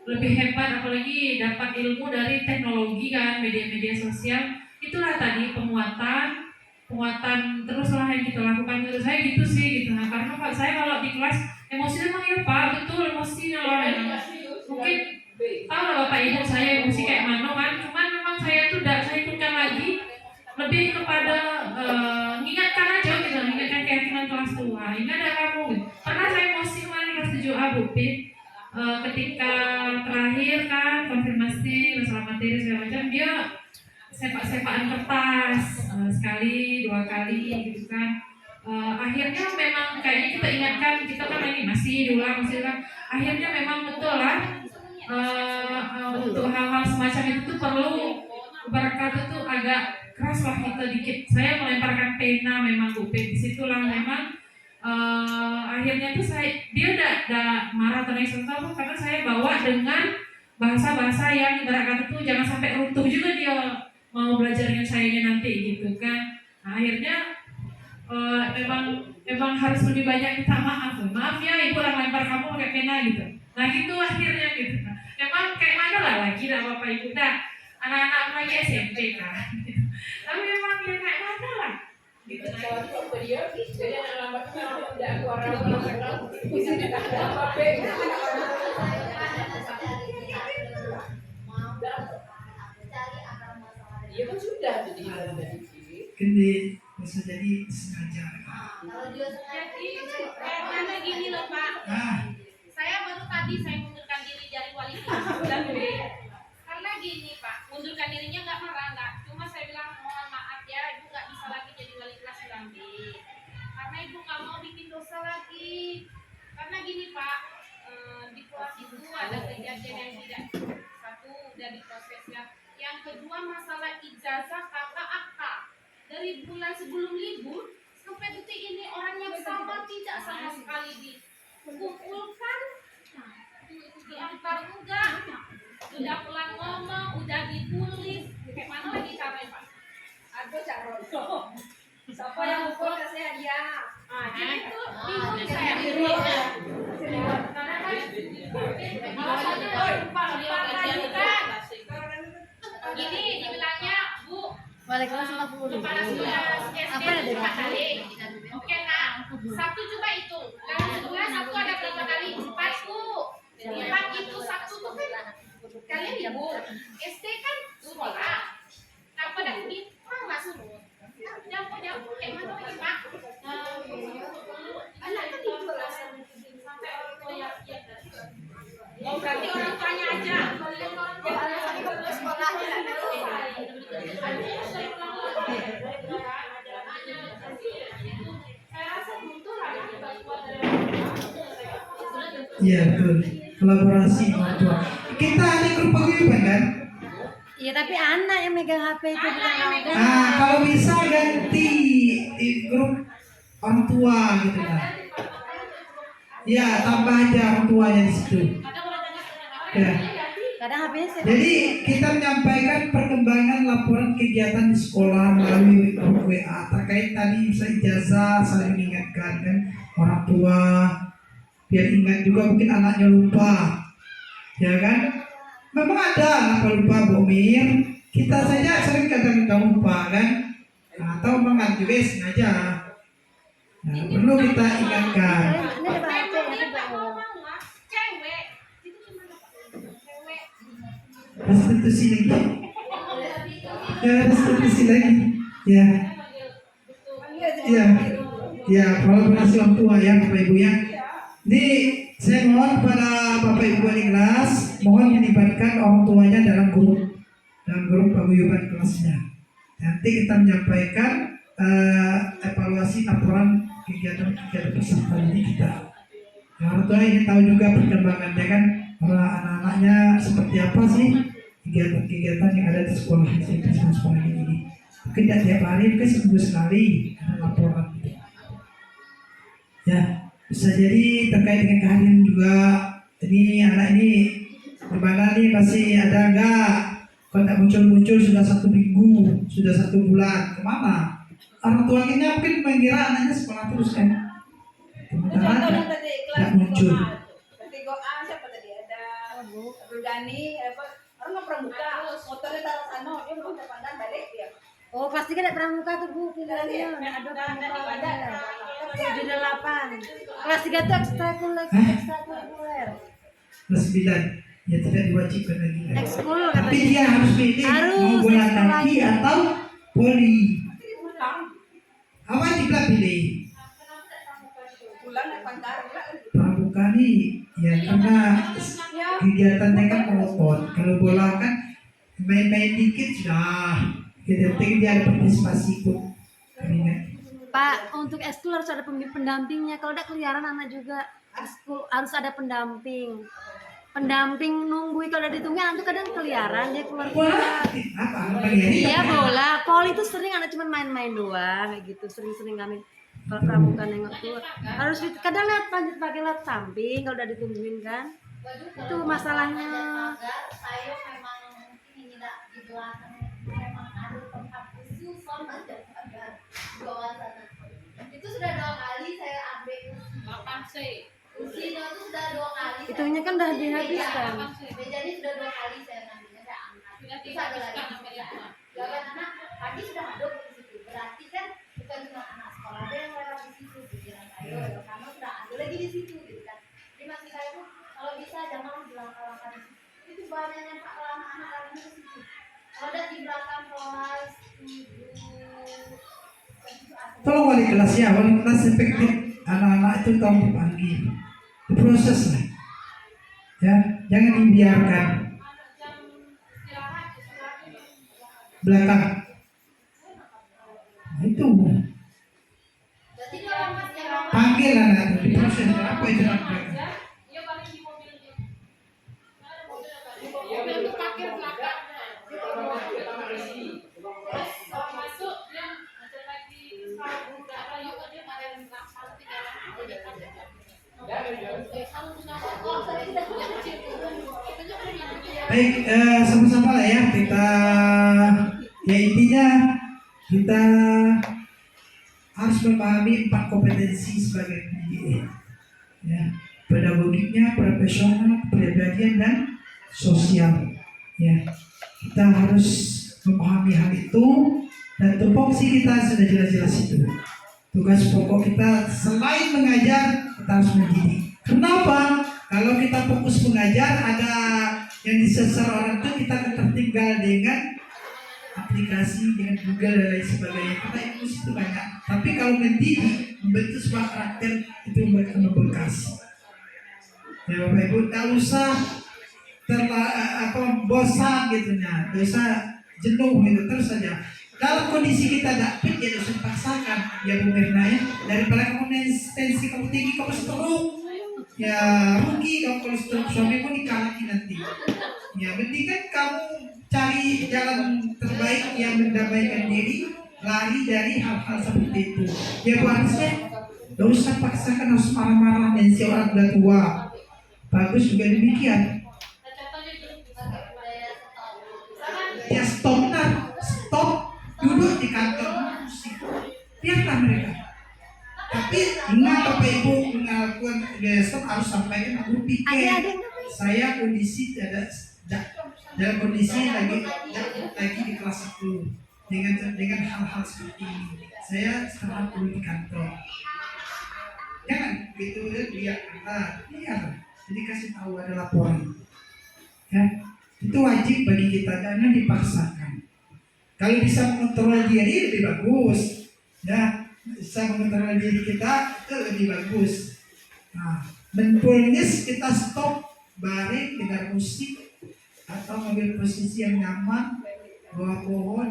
lebih hebat, apalagi dapat ilmu dari teknologi kan, media-media sosial. Itulah tadi penguatan teruslah yang kita lakukan. Menurut saya gitu sih gitu. Nah, karena Pak saya kalau di kelas emosi memang ya Pak, betul emosinya loh. Mungkin tahu lah Bapak Ibu saya emosi kayak mana kan, cuman memang saya tuh tidak saya ikutkan lagi, lebih kepada mengingatkan aja gitu, mengingatkan keyakinan kelas tua. Ini ada kamu. Pernah saya emosi kemarin kelas 7A Bu Pip, ketika terakhir kan konfirmasi masalah materi segala macam, dia sepak-sepakan kertas sekali 2 kali gitu kan. Akhirnya memang kayaknya kita ingatkan, kita kan ini masih diulang. Akhirnya memang betul lah untuk hal-hal semacam itu tuh perlu berkata tuh agak keras lah kita dikit. Saya melemparkan pena memang Bu Pip, disitulah memang akhirnya tuh dia udah marah atau nangis karena saya bawa dengan bahasa-bahasa yang ibarat kata tuh jangan sampai runtuh juga dia mau belajar dengan sayanya nanti gitu kan. Nah, akhirnya memang harus lebih banyak minta maaf ya ibu orang lempar kamu pakai pena gitu. Nah gitu akhirnya gitu. Memang kayak mana lah lagi lah Bapak Ibu anak-anak lagi SMP kan. Tapi memang ya kayak mana lah gitu. Iya kan sudah jadi Gede bisa jadi sengaja. Jadi kayak mana gini loh Pak. Saya baru tadi saya mundurkan diri dari wali kelas 9B. Karena gini Pak, mundurkan dirinya nggak marah nggak. Cuma saya bilang mohon maaf ya, ibu nggak bisa lagi jadi wali kelas 9B. Karena ibu nggak mau bikin dosa lagi. Karena gini Pak, di kelas itu ada kejadian yang tidak satu udah diprosesnya. Yang kedua masalah ijazah kakak akak. Dari bulan sebelum libur sampai detik ini orang yang sama tidak sama sekali dikumpulkan, diantar enggak, udah pulang ngomong, udah ditulis, kayak mana lagi caranya Pak? Aduh cara siapa yang mukul kasih hadiah? Jadi itu bingung saya karena kan alasannya lupa juga. Ini dibilangnya Bu, Waalaikumsalam. kepala sekolah SD Apa berapa kali? Oke nak, satu coba itu. Dalam sebulan satu ada berapa kali? 4 Bu. 4 itu satu tuh kan kalian libur. SD kan sekolah. Apa dah ini? Nggak suruh. Jauh kayak mana lagi Pak? Anak kan itu sampai orang tua yang oh berarti orang tuanya aja. Sekolahnya Iya betul. kolaborasi orang tua. Kita ada grup paguyuban kan? Iya, tapi anak yang megang HP itu bukan orang tua. Kalau bisa ganti di grup orang tua gitu kan. Ya, tambah aja orang tuanya di situ. Ya. Kadang HP-nya sih. Jadi kita menyampaikan perkembangan laporan kegiatan di sekolah melalui grup WA terkait tadi bisa ijazah, saling mengingatkan kan orang tua biar ingat juga, mungkin anaknya lupa, ya kan? Memang ada anak lupa bomir, kita saja sering kadang-kadang lupa kan, atau memang juga sengaja. Nah, perlu kita ingatkan. Ini ada HP ya, Cewek itu cuma cewek. Restitusi lagi, ya restitusi lagi, ya. Ya, kolaborasi orang tua ya Bapak Ibu ya. Jadi saya mohon pada Bapak Ibu di kelas, mohon dilibatkan orang tuanya dalam grup paguyuban kelasnya. Nanti kita menyampaikan evaluasi laporan kegiatan peserta didik kita. Orang tua ini tahu juga perkembangannya kan, anak-anaknya seperti apa sih kegiatan-kegiatan yang ada di sekolah ini. Mungkin tidak tiap hari, mungkin seminggu sekali ada laporan. Ya, bisa jadi terkait dengan kehadiran juga. Ini anak ini gimana nih, masih ada enggak? Kalau tidak muncul-muncul sudah 1 minggu, sudah 1 bulan, kemana? Orang tuanya mungkin mengira anaknya sekolah terus kan? Sementara tidak muncul. Ketiga A siapa tadi? Ada Rudani, orang pramuka, motornya taruh sana, dia belum pandang balik dia. Oh, pasti kan ada pramuka tuh Bu, pilihannya. Ada pramuka ada. 7-8. Kelas 3 tuh ekstrakurikuler. Kelas 9, ya tidak diwajibkan lagi. Ekskul Tapi katanya. dia harus pilih mau bola ekskul kaki lagi. atau voli. Pulang, Apa yang kita pilih? pulang naik pantar, Pramuka nih, ya karena kegiatannya kan monoton. Kalau bola kan main-main dikit sudah. Kita penting dia ada partisipasi ikut. Pak, untuk ekskul harus ada pendampingnya. Kalau udah keliaran anak juga ekskul harus ada pendamping. Pendamping nungguin, kalau udah ditungguin anak tuh kadang keliaran dia keluar. Apa? Iya bola, poli itu sering anak cuma main-main doang kayak gitu, sering-sering kami kalau pramuka nengok tuh harus kadang lihat lanjut pakai lihat samping kalau udah ditungguin kan. Itu masalahnya. Saya memang mungkin ini tidak di belakang memang ada tempat khusus sama di bawah sana. Itu sudah 2 kali saya ambil 8C. kursinya itu sudah 2 kali. Itunya kan udah dihabiskan. Jadi sudah 2 kali saya ngambilnya, saya angkat. Sudah Terus ada lagi dihabiskan sampai itu. jawaban anak pagi sudah ada di situ. Berarti kan bukan cuma anak sekolah aja yang lewat di situ, pikiran saya karena sudah ada lagi di situ gitu kan. Jadi maksud saya tuh kalau bisa jangan dilangkah-langkah di situ. Itu banyak yang tak lama anak-anak di situ. Kalau ada di belakang kelas 7 Tolong wali kelas ya, wali kelas efektif anak-anak itu tolong dipanggil, diproses lah, ya jangan dibiarkan belakang. Nah, itu berarti kalau mas yang panggil anak itu diproses. Apa itu anak belakang? Iya paling di mobilnya. Ada mobil apa? Mobil untuk parkir belakang. Terus kalau masuk yang ada lagi berapa yuk dia pada yang belakang tinggalan aku di parkir. Kamu punya motor saya tidak punya kecil. Itu punya dia. Baik, sama-sama lah ya kita, ya intinya kita harus memahami 4 kompetensi sebagai pendidik, ya, pedagogiknya, profesional, kepribadian dan sosial, ya. Kita harus memahami hal itu dan tupoksi kita sudah jelas-jelas itu. Tugas pokok kita selain mengajar, kita harus mendidik. Kenapa? Kalau kita fokus mengajar, ada yang disasar orang itu kita tertinggal dengan aplikasi, dengan Google dan lain sebagainya. Karena ilmu itu banyak. Tapi kalau mendidik, membentuk sebuah karakter itu membekas. Ya Bapak Ibu, tak usah bosan gitu ya, tak usah jenuh gitu, terus saja. Dalam kondisi kita tidak fit, ya harus dipaksakan. Ya Bu Mirna ya, daripada kamu tensi kamu tinggi, kamu stroke, Ya rugi kamu kalau suamimu dikalaki nanti. Ya mending kan kamu cari jalan terbaik yang mendamaikan diri, lari dari hal-hal seperti itu. Ya harusnya gak usah paksakan harus marah-marah dan si orang udah tua. Bagus juga demikian. Ya stop nah, stop duduk di kantor musik. Biarlah mereka. Tapi ingat Bapak Ibu melakukan besok harus sampaikan aku pikir saya kondisi dalam kondisi lagi di kelas 10 dengan hal-hal seperti ini. Saya istirahat dulu di kantor. Jangan gitu dia iya. Jadi kasih tahu ada laporan. Ya, itu wajib bagi kita, jangan dipaksakan. Kalau bisa mengontrol diri lebih bagus. Ya, bisa mengontrol diri kita itu lebih bagus. Nah, mindfulness kita stop, baring, dengar musik atau ambil posisi yang nyaman, bawah pohon,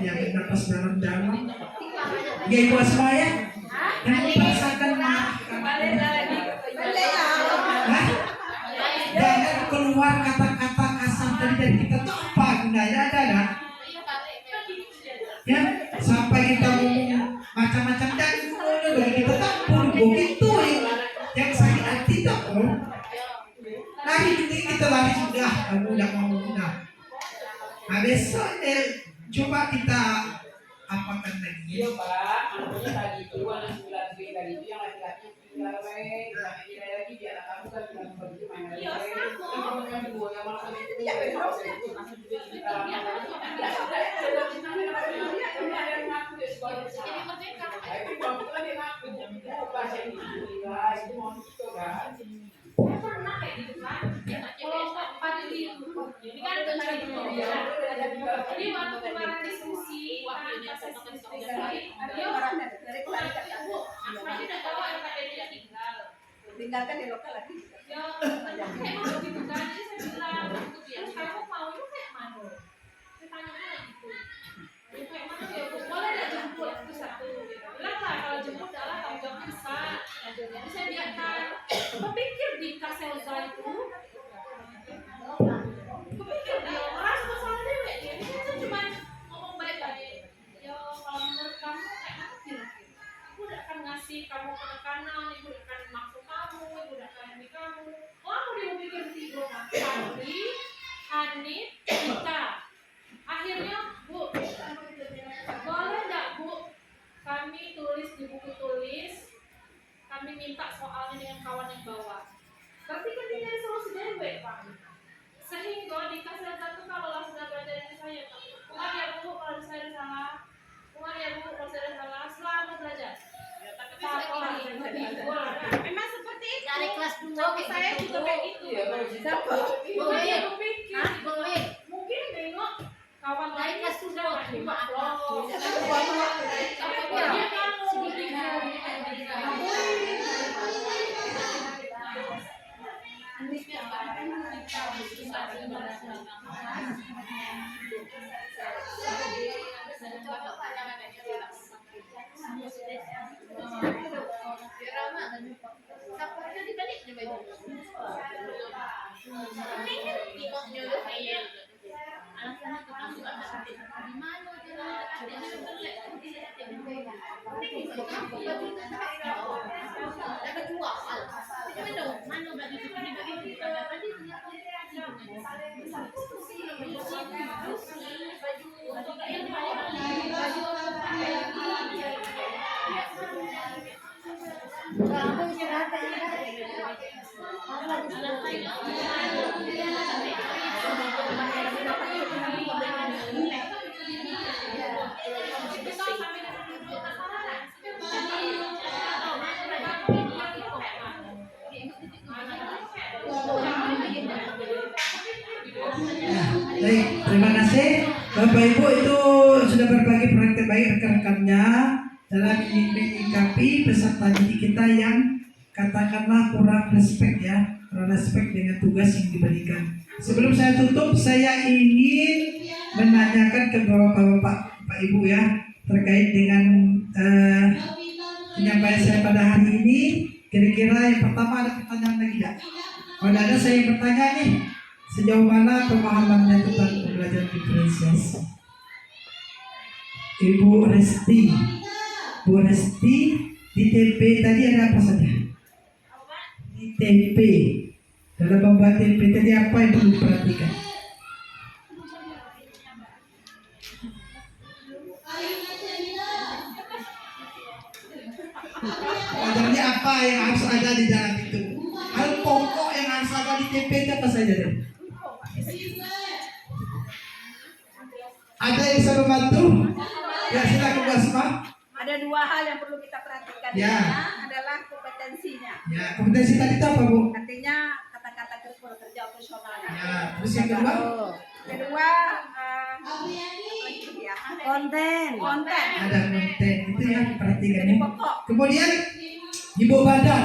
yang bernapas dalam-dalam. Ya ibu semua ya, jangan dipaksakan jangan keluar kata-kata kasar dari kita tuh apa gunanya ada. Ya, sampai kita ngomong macam-macam dan bagi kita tak pun begitu yang sakit hati tak pun. Lari ini kita lari sudah, kamu udah mau sudah. Nah besok coba kita apakan lagi. Iya Pak, makanya tadi itu anak 9 tadi itu yang laki-laki tinggal lagi di anak kamu kan bilang begitu main lagi. Kamu kan dua yang malah itu ya benar. Pernah kayak gitu kan? Kalau pada di ini kan jadi waktu kemarin diskusi dia orang dari keluarga ibu aku udah tahu anak dia tinggal tinggalkan di lokal lagi. ya emang begitu kan jadi saya bilang untuk dia kamu mau itu kayak mana saya tanya gitu kayak mana ya bu boleh nggak jemput itu satu bilang lah kalau jemput adalah tanggung jawab besar jadi saya biarkan berpikir di Kaselza itu berpikir dia orang masalah dewek dia itu cuma ngomong baik-baik ya kalau menurut kamu kayak apa kira-kira aku udah akan ngasih kamu penekanan ibu udah akan maksud kamu ibu udah akan demi kamu aku dia pikir tiga Fadli Hanif Rita akhirnya bu boleh nggak bu kami tulis di buku tulis kami minta soalnya dengan kawan yang bawa berarti kan dia nyari solusi dewek Pak sehingga di kelas 1 kalau sudah belajar dari saya Pak ya bu kalau saya ada salah ya bu kalau saya ada salah selamat belajar memang seperti itu Dari kelas 2 saya juga kayak gitu mungkin nengok kawan Dari lain kelas sudah 2 maaf loh Baik, terima kasih Bapak Ibu itu sudah berbagi praktek baik rekan-rekannya dalam menyikapi peserta didik kita yang katakanlah kurang respect dengan tugas yang diberikan. Sebelum saya tutup, saya ingin menanyakan ke Bapak Ibu ya terkait dengan penyampaian saya pada hari ini. Kira-kira yang pertama ada pertanyaan lagi ya? Kalau ada saya yang bertanya nih, sejauh mana pemahamannya tentang pembelajaran diferensiasi? Ibu Resti, Bu Resti, di TP tadi ada apa saja? Di TP, dalam membuat TP tadi apa yang perlu diperhatikan? Pelajarannya apa yang harus ada di dalam itu? Hal pokok yang harus ada di TP itu apa saja? Ada yang bisa membantu? Ya silakan Bu Asma. Ada dua hal yang perlu kita perhatikan. Ya. Adalah kompetensinya. Ya, kompetensi tadi itu apa, Bu? Artinya kata-kata kerja operasionalnya. Ya, terus yang kedua? Kedua, apa lagi ya? Konten. Konten. Ada konten, itu yang diperhatikan Jadi ya. pokok. Kemudian Ibu Badar,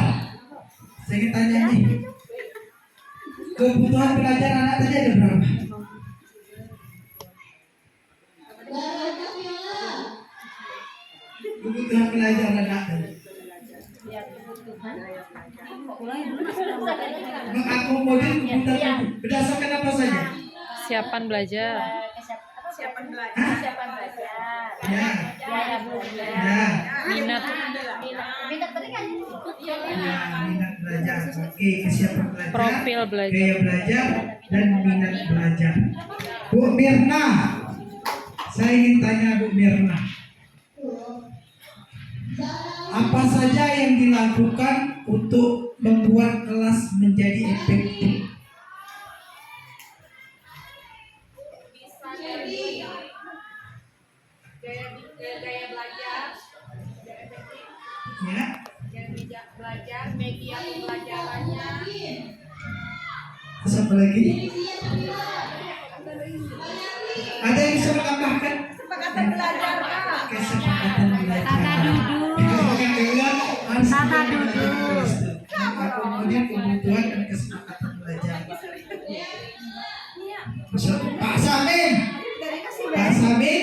saya ingin tanya nih, kebutuhan belajar anak tadi ada berapa? Kebutuhan belajar anak tadi mengakomodir kebutuhan berdasarkan apa saja? Kesiapan belajar. Siapa belajar? Kesiapan belajar. Ya, Biaya belajar. ya, Minat. Minat tadi kan ya, minat belajar. Oke, kesiapan belajar, Profil belajar. gaya belajar, dan minat belajar. Bu Mirna, saya ingin tanya Bu Mirna, apa saja yang dilakukan untuk membuat kelas menjadi efektif? Bisa dari gaya belajar, gaya efektif, Ya, gaya belajar, media pembelajarannya, terus apa lagi? Ada yang bisa menambahkan? Kesepakatan belajar, Pak. Kesepakatan belajar. Tata duduk. Harus Tata duduk. duduk. Kemudian kebutuhan dan kesepakatan belajar. Pak Samin, Dari kasih Pak Samin,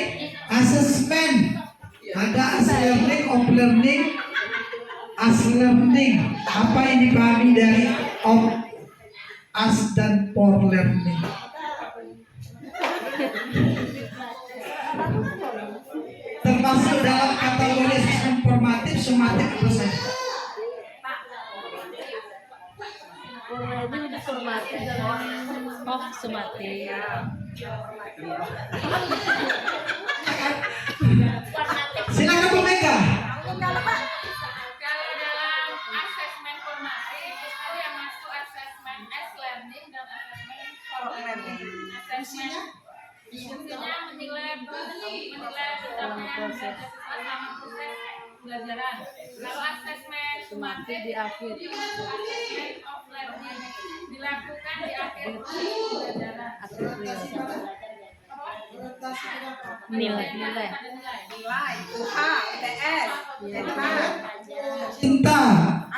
asesmen. Ada as learning, off learning, as learning. Apa yang dipahami dari off, as dan for learning? Termasuk dalam kategori asesmen formatif, sumatif apa saja? Ini udah formatif. Oh, sumati. Silakan Bu Mega. kalau dalam asesmen formatif itu yang masuk asesmen S-learning dan asesmen for learning. Asesmen fungsinya menilai betapnya proses pembelajaran. Kalau asesmen formatif Di akhir. itu asesmen of learning dilakukan di akhir pembelajaran. Nilai. Nilai. nilai, UH, UTS, UTH. Cinta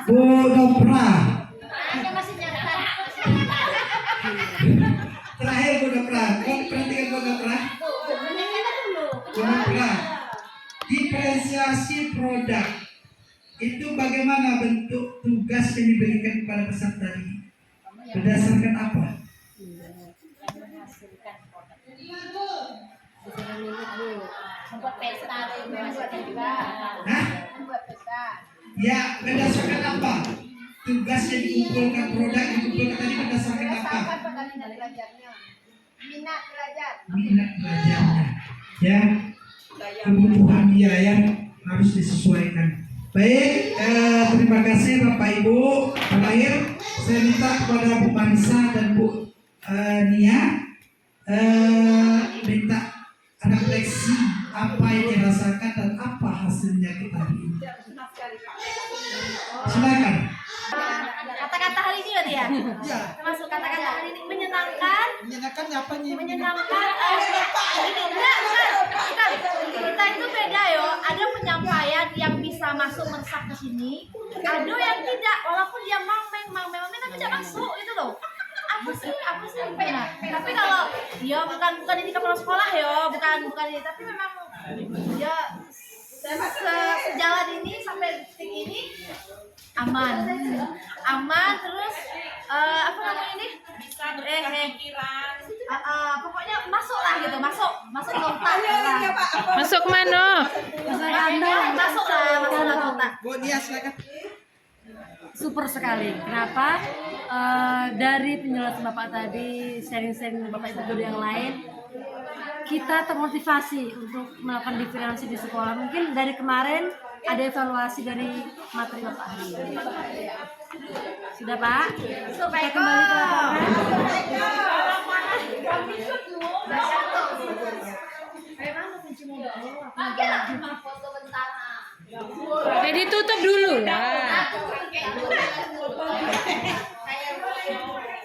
Bu Nopra. Anda masih nyatar. Terakhir Bu Nopra. Kau perhatikan Bu Nopra. Bu Nopra. Diferensiasi produk itu bagaimana bentuk tugas yang diberikan kepada peserta ini? Berdasarkan apa? Membuat pesta juga. Hah? Membuat pesta. Ya, berdasarkan apa? Tugas yang dikumpulkan, produk yang dikumpulkan tadi berdasarkan apa? Berdasarkan pada minat belajarnya. Minat belajar. Minat belajarnya. Ya, kebutuhan dia yang harus disesuaikan. Baik, terima kasih Bapak Ibu. Terakhir, saya minta kepada Bu Marisa dan Bu Nia minta refleksi apa yang dirasakan dan apa hasilnya kita hari ini. Silakan. Kata-kata hari ini berarti ya? Ya, Termasuk kata-kata hari ini menyenangkan. menyenangkan apa nih? Menyenangkan. Ini enggak. Kita itu beda yo. Ada penyampaian yang bisa masuk meresap ke sini. Ada yang tidak. Walaupun dia mangmeng tapi tidak masuk itu loh. Apa sih benar. Tapi kalau ya bukan ini kepala sekolah yo, bukan ini. Tapi memang ya sejalan ini sampai detik ini aman, aman terus apa namanya ini? Bisa bertukar pikiran. Pokoknya masuk lah gitu, masuk ke otak Iya, lah. iya, Pak. Apa? Masuk mana? Masuk ke otak. Bu dia silakan. Super sekali. Kenapa? Dari penjelasan Bapak tadi, sharing-sharing Bapak Ibu guru yang lain, kita termotivasi untuk melakukan diferensi di sekolah. Mungkin dari kemarin ada evaluasi dari materi Bapak hari ini. Sudah Pak? Kita kembali ke lapangan. Foto bentar. Jadi tutup dulu lah.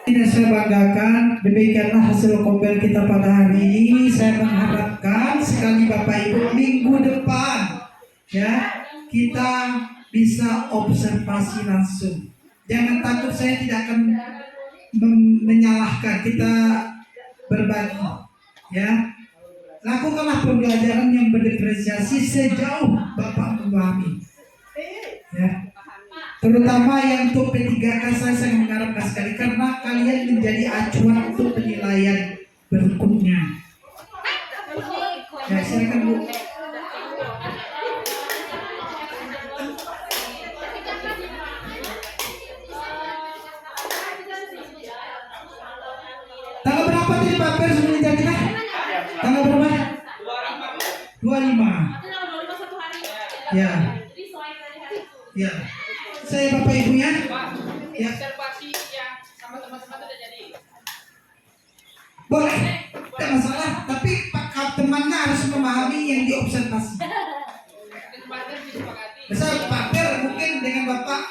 Tidak saya banggakan, demikianlah hasil kompel kita pada hari ini. Saya mengharapkan sekali Bapak Ibu minggu depan ya kita bisa observasi langsung. Jangan takut, saya tidak akan menyalahkan, kita berbagi ya. Lakukanlah pembelajaran yang berdiferensiasi sejauh Bapak memahami ya. Terutama yang untuk P3K saya sangat mengharapkan sekali karena kalian menjadi acuan untuk penilaian berikutnya. Ya, silakan Bu. Tanggal berapa tadi Pak Per sebelum kita? Tanggal berapa? 25. Ya. Ya. Saya Bapak Ibunya. Ya. Observasi yang sama teman-teman itu udah jadi. Boleh. Tidak masalah. Tapi Pak temannya harus memahami yang diobservasi. Kemarin disepakati. Misal Pak Per mungkin dengan Bapak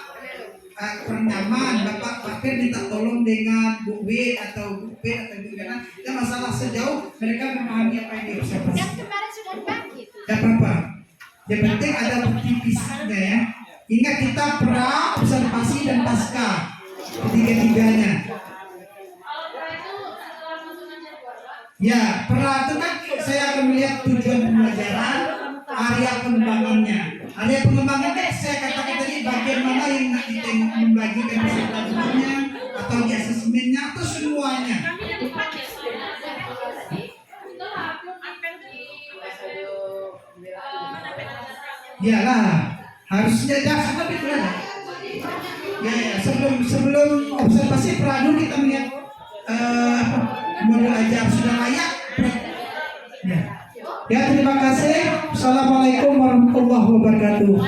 kurang nyaman, Pak Per minta tolong dengan Bu W atau Bu P atau Bu Gana. Tidak masalah sejauh mereka memahami apa yang diobservasi. Yang kemarin sudah bangkit. Tidak apa-apa. Yang penting ada bukti fisiknya ya. Ingat kita pra, observasi dan pasca, ketiga-tiganya. Ya, pra itu kan saya akan melihat tujuan pembelajaran, area pengembangannya. Area pengembangannya saya katakan tadi bagian mana yang nanti membagikan peserta didiknya atau di asesmennya atau semuanya. Kami yang empat ya soalnya. Itu apel di Iyalah, harusnya dasar lebih berat. Ya, sebelum observasi pra dulu kita melihat modul ajar sudah layak. Ya, terima kasih. Assalamualaikum warahmatullahi wabarakatuh.